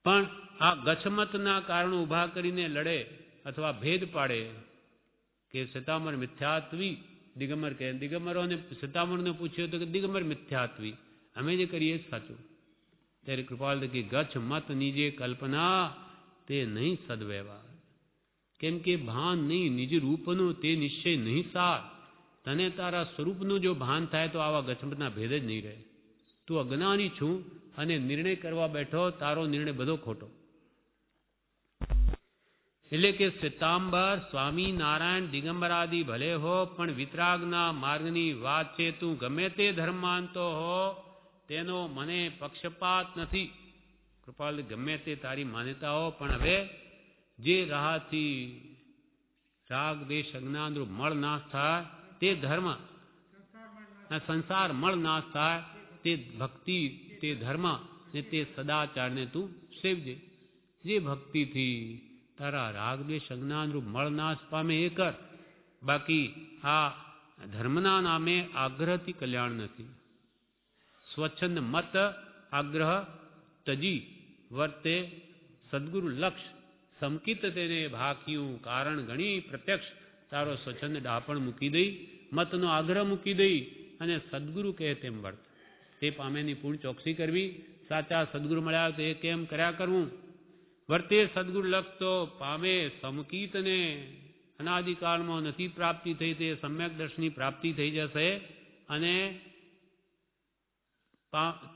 પણ આ ગચ્છમતના કારણો ઊભા કરીને લડે અથવા ભેદ પાડે કે શ્વેતાંબર મિથ્યાત્વી, દિગંબર કહે. દિગંબરોને શ્વેતાંબરને પૂછ્યું તો કે દિગંબર મિથ્યાત્વી, અમે જે કરીએ સાચું. ત્યારે કૃપાલ કે ગચ્છમતની જે કલ્પના તે નહીં સદવ્યવહાર. કેમ કે ભાન નહીં, નિજ રૂપનું તે નિશ્ચય નહીં સાર. તને તારા સ્વરૂપનું જો ભાન થાય તો આવા ગચ્છમતના ભેદ જ નહીં રહે. તું અજ્ઞાની છું અને નિર્ણય કરવા બેઠો, તારો નિર્ણય બધો ખોટો. એટલે કે શ્વેતાંબર, સ્વામી નારાયણ, દિગંબર આદિ ભલે હો, પણ વિતરાગના માર્ગની વાત છે. તું ગમે તે ધર્મ માનતો હો, તેનો મને પક્ષપાત નથી. કૃપાલ ગમે તે તારી માન્યતા હો, પણ હવે જે રાહથી રાગ દેશ અજ્ઞાન રૂપ મળ નાશ થાય તે ધર્મ, સંસાર મળ નાશ થાય તે ભક્તિ, તે ધર્મ ને તે સદાચારને તું સેવજે. જે ભક્તિથી તારા રાગ દેશ અજ્ઞાન રૂપ મળ નાશ પામે એ કર. બાકી આ ધર્મના નામે આગ્રહથી કલ્યાણ નથી. સ્વ સ્વચ્છંદ મત આગ્રહ તજી વર્તે સદગુરુ લક્ષ સમકિત તેને ભાખ્યું કારણ ગણી પ્રત્યક્ષ તારો સ્વચ્છંદ ડાપણ મૂકી દઈ મતનો આગ્રહ મૂકી દઈ અને સદગુરુ કહે તેમ વર્ત. તે પામેની પૂર્ણ ચોકસી કરવી. સાચા સદગુરુ મળ્યા તો એ કેમ કર્યા કરવું. વર્તે સદગુરુ લક્ષ તો પામે સમકિતને અનાદિકાળમાં નથી પ્રાપ્તિ થઈ તે સમ્યક દર્શનની પ્રાપ્તિ થઈ જશે અને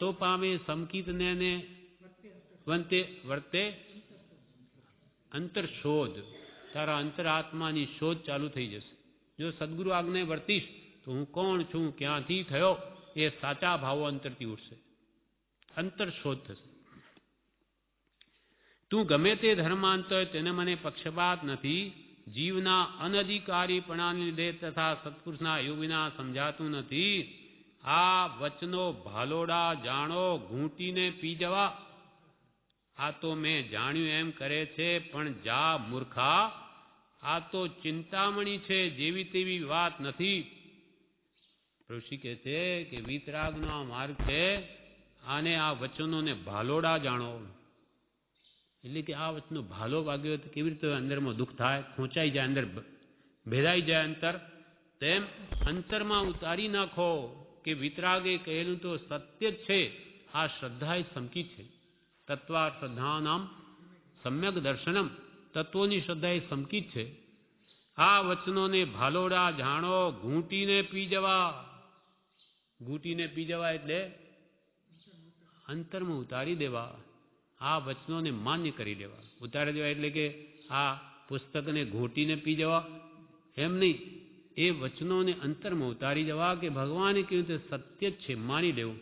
તો પામે સમકિતને વર્તે અંતર શોધ. તારા અંતરાત્માની શોધ ચાલુ થઈ જશે. જો સદગુરુ આજ્ઞા વર્તીશ તો હું કોણ છું, ક્યાંથી થયો, એ સાચા ભાવો અંતરથી ઉઠશે. અંતર શોધ થશે. તું ગમે તે ધર્માંતર તેને મને પક્ષપાત નથી. જીવના અનધિકારીપણાને લીધે તથા સત્પુરુષના યોગ વિના સમજાતું નથી. આ વચનો ભાલોડા જાણો ઘૂંટીને પી જવા. આ તો મેં જાણ્યું એમ કરે છે પણ જા મૂર્ખા, આ તો ચિંતામણી છે, જેવી તેવી વાત નથી. ઋષિ કહે છે કે વિતરાગનો આ માર્ગ છે, આને આ વચનોને ભાલોડા જાણો. એટલે કે આ વચનો ભાલો વાગ્યો તો કેવી રીતે અંદરમાં દુઃખ થાય, ખૂંચાઈ જાય, અંદર ભેદાઈ જાય અંતર. તેમ અંતરમાં ઉતારી નાખો કે વિતરાગે કહેલું તો સત્ય જ છે. આ શ્રદ્ધા એ સમકી છે. તત્વા શ્રદ્ધાનામ સમ્યક દર્શનમ. તત્વોની શ્રદ્ધા એ સમકી છે. આ વચનોને ભાલોડા જાણો ઘૂંટીને પી જવા. ઘૂંટીને પી જવા એટલે અંતરમાં ઉતારી દેવા. આ વચનોને માન્ય કરી દેવા. ઉતારી દેવા એટલે કે આ પુસ્તકને ઘૂંટીને પી જવા એમ નહીં. એ વચનોને અંતરમાં ઉતારી જવા કે ભગવાને કહ્યું તે સત્ય જ છે, માની લેવું.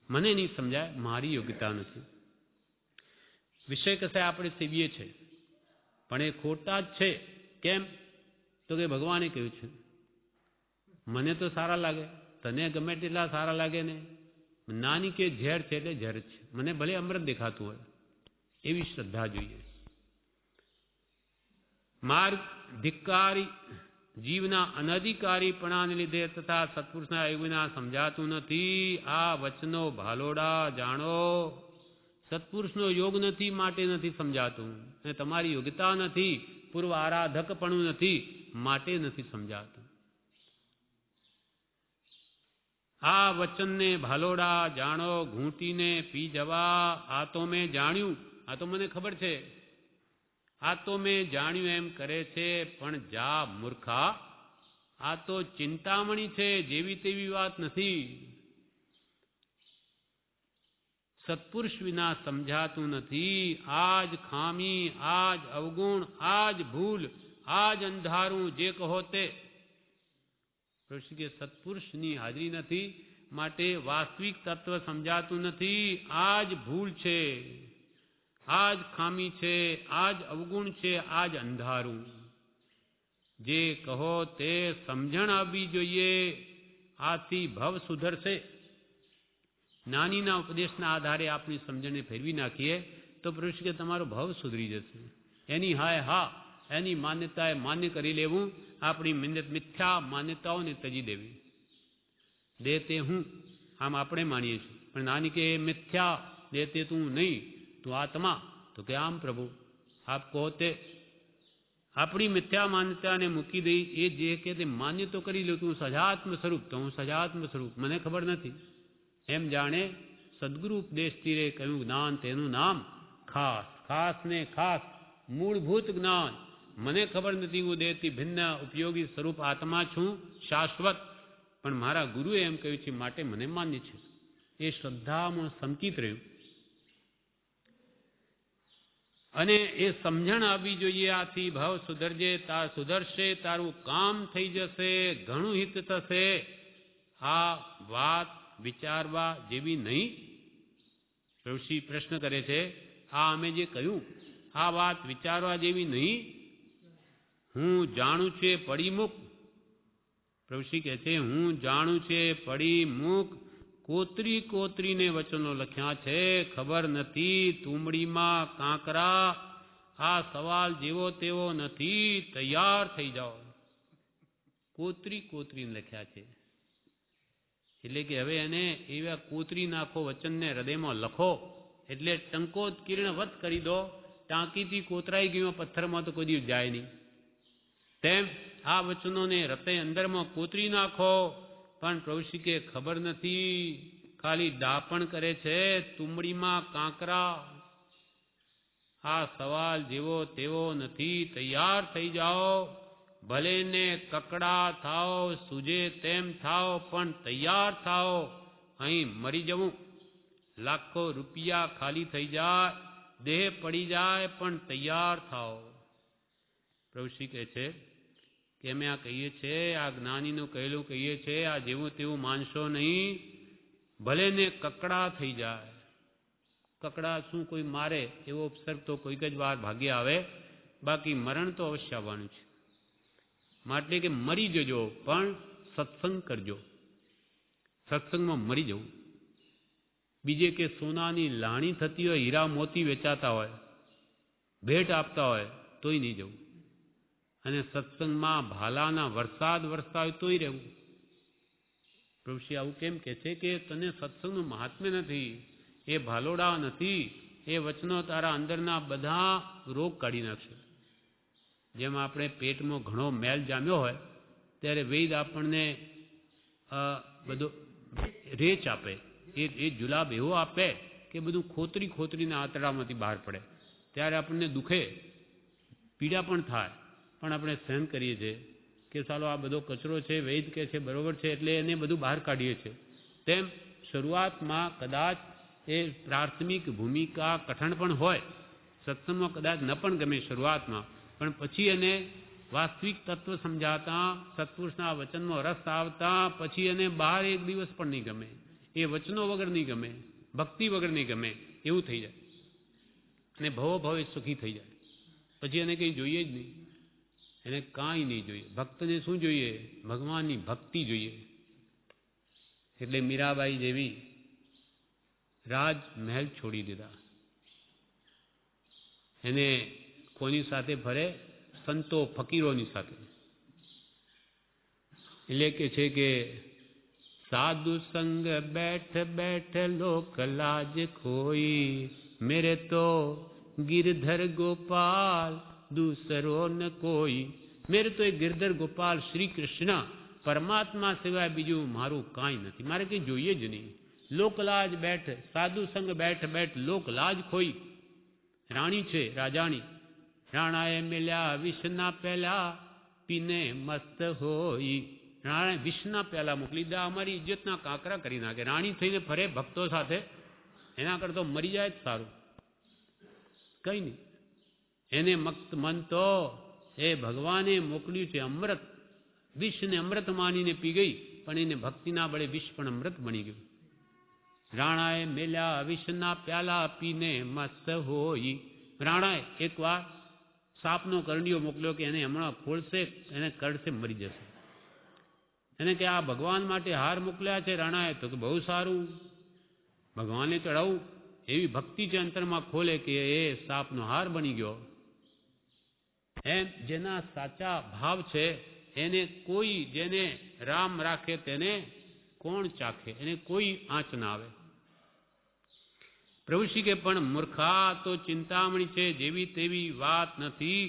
મને નહીં સમજાય, મારી યોગ્યતા નથી. વિષય કશે આપણે સેવીએ છે પણ એ ખોટા જ છે. કેમ તો કે ભગવાને કહ્યું છે. મને તો સારા લાગે, તને ગમે તેટલા સારા લાગે ને. નાની કે ઝેર છે એટલે ઝેર છે. મને ભલે અમૃત દેખાતું હોય. એવી શ્રદ્ધા જોઈએ. માર્ગ ધિક્કારી જીવના અનધિકારીપણાને લીધે તથા સત્પુરુષના યોગ વિના સમજાતું નથી. આ વચનો ભાલોડા જાણો. સત્પુરુષનો યોગ નથી માટે નથી સમજાતું, અને તમારી યોગ્યતા નથી, પૂર્વ આરાધકપણું નથી માટે નથી સમજાતું. આ વચનને ભાલોડા જાણો ઘૂંટીને પી જવા. આ તો મેં જાણ્યું, આ તો મને ખબર છે, આ તો મેં જાણ્યું એમ કરે છે પણ જા મૂર્ખા, આ તો ચિંતામણી છે, જેવી તેવી વાત નથી. સત્પુરુષ વિના સમજાતું નથી. આજ ખામી, આજ અવગુણ, આજ ભૂલ, આજ અંધારું જે કહો તે. કે સત્પુરુષની હાજરી નથી માટે વાસ્તવિક તત્વ સમજાતું નથી. આજ ભૂલ છે, આજ ખામી છે, આજ અવગુણ છે, આજ અંધારું. જે કહો તે સમજણ આવવી જોઈએ. આથી ભવ સુધરશે. નાનીના ઉપદેશના આધારે આપણી સમજણને ફેરવી નાખીએ તો પ્રભુ કે તમારો ભવ સુધરી જશે. એની હાય હા, એની માન્યતાએ માન્ય કરી લેવું. આપણી મિથ્યા માન્યતાઓને તજી દેવી. દે તે હું, આમ આપણે માનીએ છીએ, પણ નાની કે મિથ્યા, દે તે તું નહીં, તું આત્મા. તો કે આમ પ્રભુ આપ કહો તે. આપણી મિથ્યા માન્યતાને મૂકી દઈ એ જે કે તે માન્ય તો કરી લો. તું સજાત્મ સ્વરૂપ, તો હું સજાત્મ સ્વરૂપ, મને ખબર નથી એમ જાણે. સદગુરુ ઉપદેશથી રે કહ્યું જ્ઞાન તેનું નામ ખાસ. ખાસ ને ખાસ મૂળભૂત જ્ઞાન. મને ખબર નથી, હું દેહથી ભિન્ન ઉપયોગી સ્વરૂપ આત્મા છું, શાશ્વત. પણ મારા ગુરુએ એમ કહ્યું છે માટે મને માન્ય છે. એ શ્રદ્ધામાં સમકિત રહ્યું અને એ સમજણ આવવી જોઈએ. આથી ભાવ સુધરજે, સુધરશે, તારું કામ થઈ જશે, ઘણું હિત થશે. આ વાત વિચારવા જેવી નહીં. ઋષિ પ્રશ્ન કરે છે, આ અમે જે કહ્યું આ વાત વિચારવા જેવી નહીં. હું જાણું છે પડી મૂક. પ્રભુશ્રી કહે છે હું જાણું છે પડી મૂક. કોતરી કોતરીને વચનો લખ્યા છે, ખબર નથી તુંબડીમાં કાંકરા. આ સવાલ જેવો તેવો નથી, તૈયાર થઈ જાઓ. કોતરી કોતરીને લખ્યા છે. એટલે કે હવે એને એવા કોતરી નાખો વચનને હૃદયમાં લખો, એટલે ટંકોત્કીર્ણવત કરી દો. ટાંકીથી કોતરાઈ ગયો પથ્થરમાં તો કોઈ દિવસ જાય નહીં. તેમ આ વચનોને હૃદય અંદરમાં કોતરી નાખો. પણ પ્રભુશ્રી કે ખબર નથી, ખાલી દાપણ કરે છે, તુંબડીમાં કાંકરા. આ સવાલ જેવો તેવો નથી. તૈયાર થઈ જાઓ, ભલે ને કકડા થાઓ, સૂજે તેમ થાઓ, પણ તૈયાર થાઓ. અહીં મરી જવું, લાખો રૂપિયા ખાલી થઈ જાય, દેહ પડી જાય, પણ તૈયાર થાઓ. પ્રભુશ્રી કહે છે કે અમે આ કહીએ છીએ, આ જ્ઞાનીનું કહેલું કહીએ છીએ, આ જેવું તેવું માનશો નહીં. ભલે ને કકડા થઈ જાય. કકડા શું કોઈ મારે એવો ઉપસર્ગ તો કોઈક જ વાર ભાગ્ય આવે, બાકી મરણ તો અવશ્ય આવવાનું છે. માટે કે મરી જજો, પણ સત્સંગ કરજો. સત્સંગમાં મરી જવું. બીજે કે સોનાની લાણી થતી હોય, હીરા મોતી વેચાતા હોય, ભેટ આપતા હોય, તોય નહીં જવું. અને સત્સંગમાં ભાલાના વરસાદ વરસતા હોય તોય રહેવું. પ્રભુશ્રી આવું કેમ કે છે કે તને સત્સંગનું મહાત્મ્ય નથી, એ ભાલોડા નથી, એ વચનો તારા અંદરના બધા રોગ કાઢી નાખશે. જેમ આપણે પેટમાં ઘણો મેલ જામ્યો હોય ત્યારે વૈદ આપણને બધો રેચ આપે, એ જુલાબ એવો આપે કે બધું ખોતરી ખોતરીને આંતરડામાંથી બહાર પડે. ત્યારે આપણને દુખે, પીડા પણ થાય, પણ આપણે સહન કરીએ છીએ કે ચાલો આ બધો કચરો છે, વૈદ કે છે બરોબર છે, એટલે એને બધું બહાર કાઢીએ છીએ. તેમ શરૂઆતમાં કદાચ એ પ્રાથમિક ભૂમિકા કઠણ પણ હોય, સત્સંગમાં કદાચ ન પણ ગમે શરૂઆતમાં, પણ પછી એને વાસ્તવિક તત્વ સમજાતા, સત્પુરુષના વચનમાં રસ આવતા પછી એને બહાર એક દિવસ પણ નહીં ગમે, એ વચનો વગર નહીં ગમે, ભક્તિ વગર નહીં ગમે, એવું થઈ જાય. અને ભવો ભવે સુખી થઈ જાય. પછી એને કંઈ જોઈએ જ નહીં, એને કાંઈ નહીં જોઈએ. ભક્તને શું જોઈએ? ભગવાનની ભક્તિ જોઈએ. એટલે મીરાબાઈ જેવી રાજ મહેલ છોડી દીધા. એને કોની સાથે ફરે? સંતો ફકીરોની સાથે. એટલે કે છે કે સાધુ સંગ બેઠ બેઠ લોક લાજ ખોઈ, મેરે તો गिरधर गोपाल दूसरो न कोई. मेरे तो एक गिरधर गोपाल श्री कृष्ण પરમાત્મા સિવાય બીજું મારું કાંઈ નથી, મારે કંઈ જોઈએ જ નહીં. લોકલાજ બેઠ, સાધુ સંગ બેઠ બેઠ લોકલાજ ખોઈ. રાણી છે, રાજાણી. રાણાએ મેલ્યા વિષના પહેલા, પીને મસ્ત હોઈ. રાણાએ વિષના પહેલા મોકલી દા, અમારી ઇજ્જતના કાંકરા કરી નાખે. રાણી થઈને ફરે ભક્તો સાથે, એના કરતો મરી જાય જ સારું. કઈ નહીં. એને મક્ત મન તો એ ભગવાને મોકલ્યું છે અમૃત. વિષને અમૃત માનીને પી ગઈ, પણ એને ભક્તિના બળે વિષ પણ અમૃત બની ગયું. રાણાએ મેલ્યા વિષના પ્યાલા, પીને મસ્ત હોઈ. રાણાએ એકવાર સાપનો કરંડિયો મોકલ્યો કે એને હમણાં ફોડશે, એને કરડશે, મરી જશે. એને કે આ ભગવાન માટે હાર મોકલ્યા છે રાણાએ, તો કે બહુ સારું, ભગવાને ચડાવું. એવી ભક્તિ છે અંતરમાં ખોલે કે એ સાપનો હાર બની ગયો. એમ જેના સાચા ભાવ છે એને કોઈ, જેને રામ રાખે તેને કોણ ચાખે, એને કોઈ આંચ ના આવે. પ્રભુશ્રી કે પણ મૂર્ખા તો ચિંતામણી છે, જેવી તેવી વાત નથી.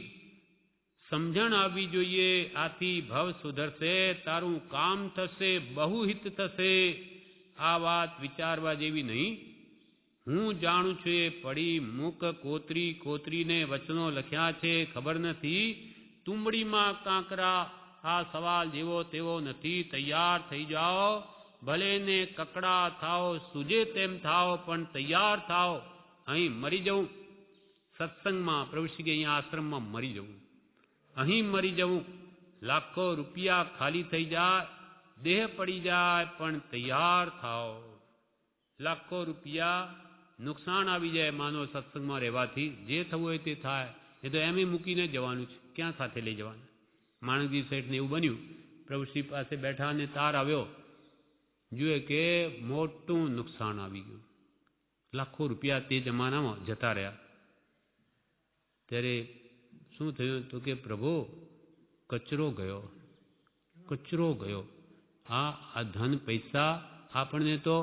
સમજણ આવવી જોઈએ, આથી ભવ સુધરશે, તારું કામ થશે, બહુ હિત થશે. આ વાત વિચારવા જેવી નહીં. હું જાણું છું એ પડી મૂક કોતરી, કોતરીને વચનો લખ્યા છે ખબર નથી. તુંબડીમાં કાંકરા, આ સવાલ જેવો તેવો નથી. તૈયાર થઈ જાઓ, ભલે ને કકડા થાઓ, સૂજે તેમ થાઓ, પણ તૈયાર થાઓ. અહીં મરી જવું સત્સંગમાં, પ્રભુશ્રી કે અહીંયા આશ્રમમાં મરી જવું, અહીં મરી જવું. લાખો રૂપિયા ખાલી થઈ જાય, દેહ પડી જાય, પણ તૈયાર થાઓ. લાખો રૂપિયા નુકસાન આવી જાય માનો સત્સંગમાં રહેવાથી, જે થવું હોય તે થાય. એ તો એમ મૂકીને જવાનું છે, ક્યાં સાથે લઈ જવાનું. માણકજી શેઠને એવું બન્યું, પ્રભુશ્રી પાસે બેઠા અને તાર આવ્યો, જુએ કે મોટું નુકસાન આવી ગયું. લાખો રૂપિયા તે જમાનામાં જતા રહ્યા. ત્યારે શું થયું તો કે પ્રભુ કચરો ગયો, કચરો ગયો. આ ધન પૈસા આપણને તો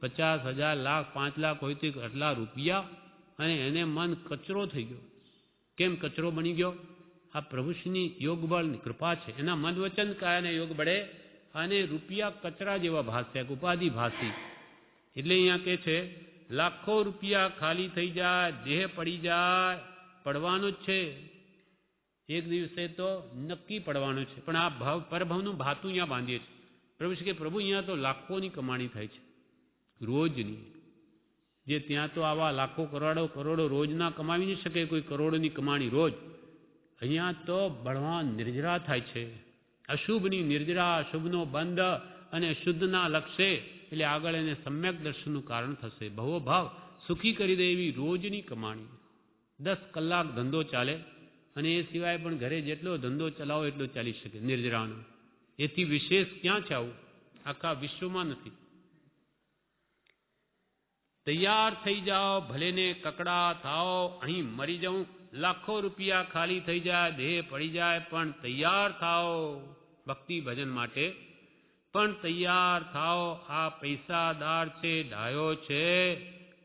50,000 લાખ 5 લાખ હોય તો આટલા રૂપિયા, અને એને મન કચરો થઈ ગયો. કેમ કચરો બની ગયો? આ પ્રભુશ્રીની યોગ બળની કૃપા છે. એના મન વચન કાયાને યોગ બળે અને રૂપિયા કચરા જેવા ભાસ્યા, ઉપાધિ ભાસી. એટલે અહીંયા કે છે લાખો રૂપિયા ખાલી થઈ જાય, દેહ પડી જાય, પડવાનું જ છે. એક દિવસે તો નક્કી પડવાનું છે. પણ આ ભાવ પરભાવનું ભાતું અહીંયા બાંધીએ છીએ. પ્રભુ કે પ્રભુ અહીંયા તો લાખોની કમાણી થાય છે રોજની. જે ત્યાં તો આવા લાખો કરોડો રોજના કમાવી નહીં શકે કોઈ, કરોડોની કમાણી રોજ. અહીંયા તો બળવાન નિર્જરા થાય છે. અશુભની નિર્જરા, અશુભનો બંધ અને શુદ્ધના લક્ષે, એટલે આગળ એને સમ્યક દર્શનનું કારણ થશે. ભવો ભાવ સુખી કરી દે એવી રોજની કમાણી. 10 કલાક ધંધો ચાલે, અને એ સિવાય પણ ઘરે જેટલો ધંધો ચલાવો એટલો ચાલી શકે નિર્જરાનો. એથી વિશેષ ક્યાં છે આવું? આખા વિશ્વમાં નથી. તૈયાર થઈ જાઓ, ભલે ને કકડા થાઓ, અહીં મરી જાઉં, લાખો રૂપિયા ખાલી થઈ જાય, દેહ પડી જાય, પણ તૈયાર થાઓ ભક્તિ ભજન માટે. પણ તૈયાર થાઓ. આ પૈસાદાર છે, ડાયો છે,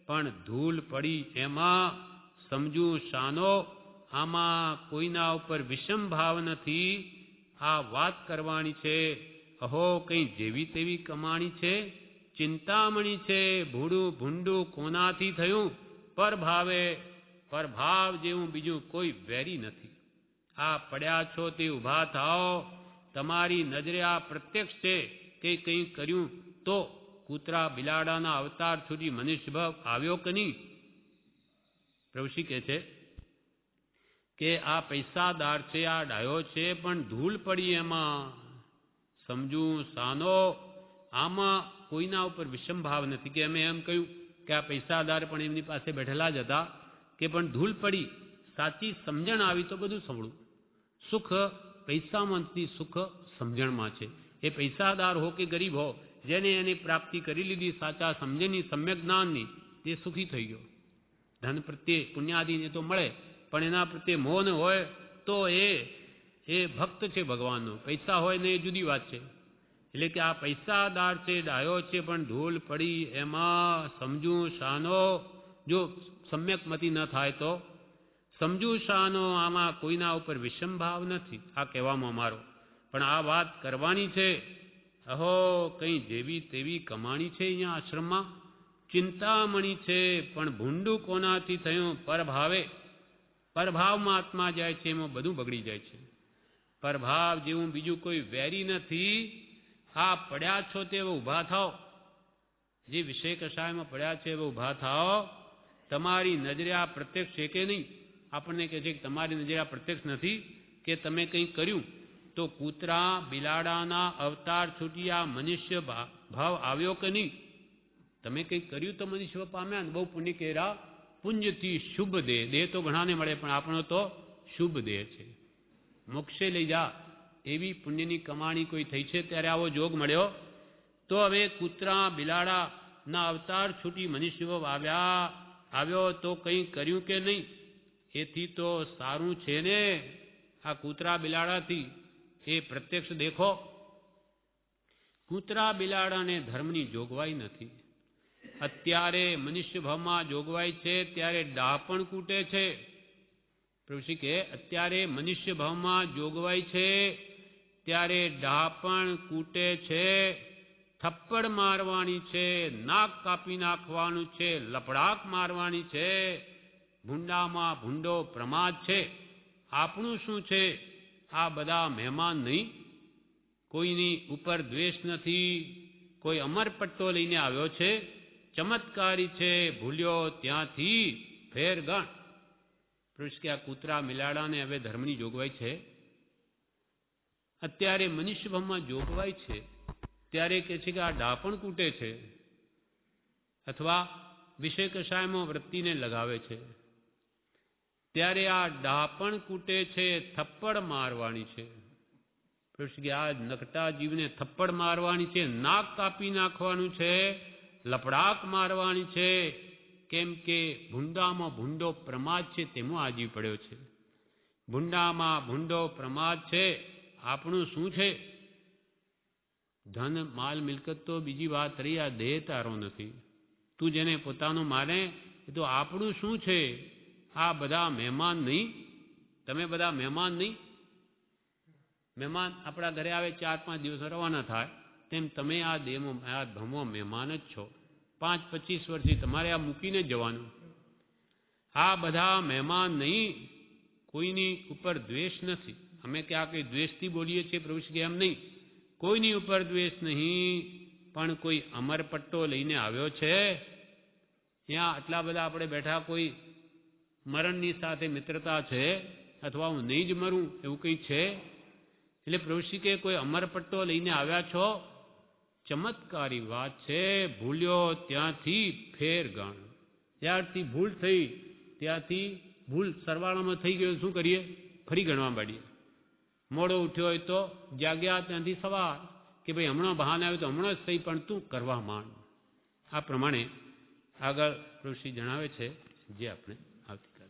પણ ધૂળ પડી એમાં સમજુ શાનો? આમાં કોઈના ઉપર વિષમ ભાવ નથી. આ વાત કરવાની છે. અહો કંઈ જેવી તેવી કમાણી છે, ચિંતામણી છે, ભૂડું ભૂંડું કોનાથી થયું? પરભાવે, પરભાવ જેવું બીજું કોઈ વેરી નથી. આ પડ્યા છો તે ઊભા થાઓ. તમારી નજરે આ પ્રત્યક્ષ છે કે કંઈ કર્યું તો કૂતરા બિલાડાના અવતાર છૂટી મનુષ્ય ભાવ આવ્યો કે નહીં? પ્રભુશ્રી કહે છે કે આ પૈસાદાર છે, આ ડાયો છે, પણ ધૂળ પડી એમાં સમજું સાનો? આમાં કોઈના ઉપર વિષમ ભાવ નથી. કે અમે એમ કહ્યું કે આ પૈસાદાર પણ એમની પાસે બેઠેલા જ હતા, કે પણ ધૂળ પડી, સાચી સમજણ આવી તો બધું સંભળું. સુખ પૈસામાં નથી, સુખ સમજણમાં છે. એ પૈસાદાર હો કે ગરીબ હો, જેને એની પ્રાપ્તિ કરી લીધી સાચા સમજણની, સમ્યક જ્ઞાનની, તે સુખી થઈ ગયો. ધન પ્રત્યે પુણ્યાદિને તો મળે, પણ એના પ્રત્યે મોહ ન હોય તો એ ભક્ત છે ભગવાનનો. પૈસા હોય ને એ જુદી વાત છે. એટલે કે આ પૈસાદાર છે, ડાયો છે, પણ ધૂળ પડી એમાં સમજુ શાનો? જો સમ્યકમતી ન થાય તો સમજુ શાનો? આમાં કોઈના ઉપર વિષમ ભાવ નથી. આ કહેવામાં મારો, પણ આ વાત કરવાની છે. અહો કંઈ જેવી તેવી કમાણી છે અહીંયા આશ્રમમાં, ચિંતામણી છે, પણ ભૂંડું કોનાથી થયું? પરભાવે. પરભાવમાં આત્મા જાય છે, એમાં બધું બગડી જાય છે. પરભાવ જેવું બીજું કોઈ વેરી નથી. આ પડ્યા છો તે ઊભા થાઓ. જે વિષય કષાયમાં પડ્યા છે એવા ઊભા થાઓ. તમારી નજરે આ પ્રત્યક્ષ છે કે નહીં? આપણને કહે છે કે તમારી નજરે આ પ્રત્યક્ષ નથી, કે તમે કંઈ કર્યું તો કૂતરા બિલાડાના અવતાર છૂટી આ મનુષ્ય ભાવ આવ્યો કે નહીં? તમે કંઈક કર્યું તો મનુષ્ય પામ્યા ને. બહુ પુણ્ય કેરા પુંજથી શુભ દેહ. દેહ તો ઘણાને મળે, પણ આપણો તો શુભ દેહ છે. મોક્ષે લઈ જા એવી પુણ્યની કમાણી કોઈ થઈ છે ત્યારે આવો જોગ મળ્યો. તો હવે કૂતરા બિલાડાના અવતાર છૂટી મનુષ્ય આવ્યો તો કંઈ કર્યું કે નહીં? એથી તો સારું છે ને આ કૂતરા બિલાડાથી. એ પ્રત્યક્ષ દેખો. કૂતરા બિલાડાને ધર્મની જોગવાઈ નથી. અત્યારે મનુષ્ય ભાવમાં જોગવાઈ છે, ત્યારે ડાપણ કૂટે છે. પ્રભુશ્રી કે અત્યારે મનુષ્ય ભાવમાં જોગવાઈ છે, ત્યારે ડાપણ કૂટે છે, થપ્પડ મારવાની છે, નાક કાપી નાખવાનું છે, લપડાક મારવાની છે. ભૂંડામાં ભૂંડો પ્રમાદ છે. આપણું શું છે? આ બધા મહેમાન નહીં. કોઈની ઉપર દ્વેષ નથી. કોઈ અમર પટ્ટો લઈને આવ્યો છે, ચમત્કારી છે, ભૂલ્યો ત્યાંથી ફેર ગણ. પુરુષ કે આ કૂતરા મિલાડાને હવે ધર્મની જોગવાઈ છે. અત્યારે મનુષ્યભાવમાં જોગવાઈ છે, ત્યારે કે છે કે આ ડાપણ કૂટે છે, અથવા વિષય કષાયમાં વૃત્તિને લગાવે છે. ત્યારે આ ડાપણ કૂટે છે, થપ્પડ મારવાની છે. પુરુષ કે આ નકટા જીવને થપ્પડ મારવાની છે, નાક કાપી નાખવાનું છે, લપડાક મારવાની છે. કેમ કે ભૂંડામાં ભૂંડો પ્રમાદ છે, તેમાં આ જીવ પડ્યો છે. ભૂંડામાં ભૂંડો પ્રમાદ છે. આપણું શું છે? ધન માલ મિલકત તો બીજી વાત રહી, આ દેહ તારો નથી. તું જેને પોતાનું માને એ તો આપણું શું છે? આ બધા મહેમાન નહીં? તમે બધા મહેમાન નહીં? મહેમાન આપણા ઘરે આવે 4-5 દિવસ રવાના થાય, તેમ તમે આ દેહમાં આ ધમો મહેમાન જ છો. 5-25 વર્ષથી તમારે આ મૂકીને જ જવાનું. આ બધા મહેમાન નહીં. કોઈની ઉપર દ્વેષ નથી. અમે ક્યાં કંઈ દ્વેષથી બોલીએ છીએ પ્રભુ કે એમ નહીં. કોઈની ઉપર દ્વેષ નહીં, પણ કોઈ અમરપટ્ટો લઈને આવ્યો છે. ત્યાં આટલા બધા આપણે બેઠા, કોઈ મરણની સાથે મિત્રતા છે, અથવા હું નહીં જ મરું એવું કંઈ છે? એટલે પ્રભુ કે કોઈ અમરપટ્ટો લઈને આવ્યા છો? ચમત્કારી વાત છે. ભૂલ્યો ત્યાંથી ફેર ગણ. ત્યારથી ભૂલ થઈ, ત્યાંથી ભૂલ સરવાળામાં થઈ ગયો, શું કરીએ? ફરી ગણવા માંડીએ. મોડો ઉઠ્યો હોય તો જાગ્યા ત્યાંથી સવાર, કે ભાઈ હમણાં બહાને આવ્યો તો હમણાં જ થઈ, પણ તું કરવા માંડ. આ પ્રમાણે આગળ પ્રભુ જણાવે છે, જે આપણે આવતીકાલે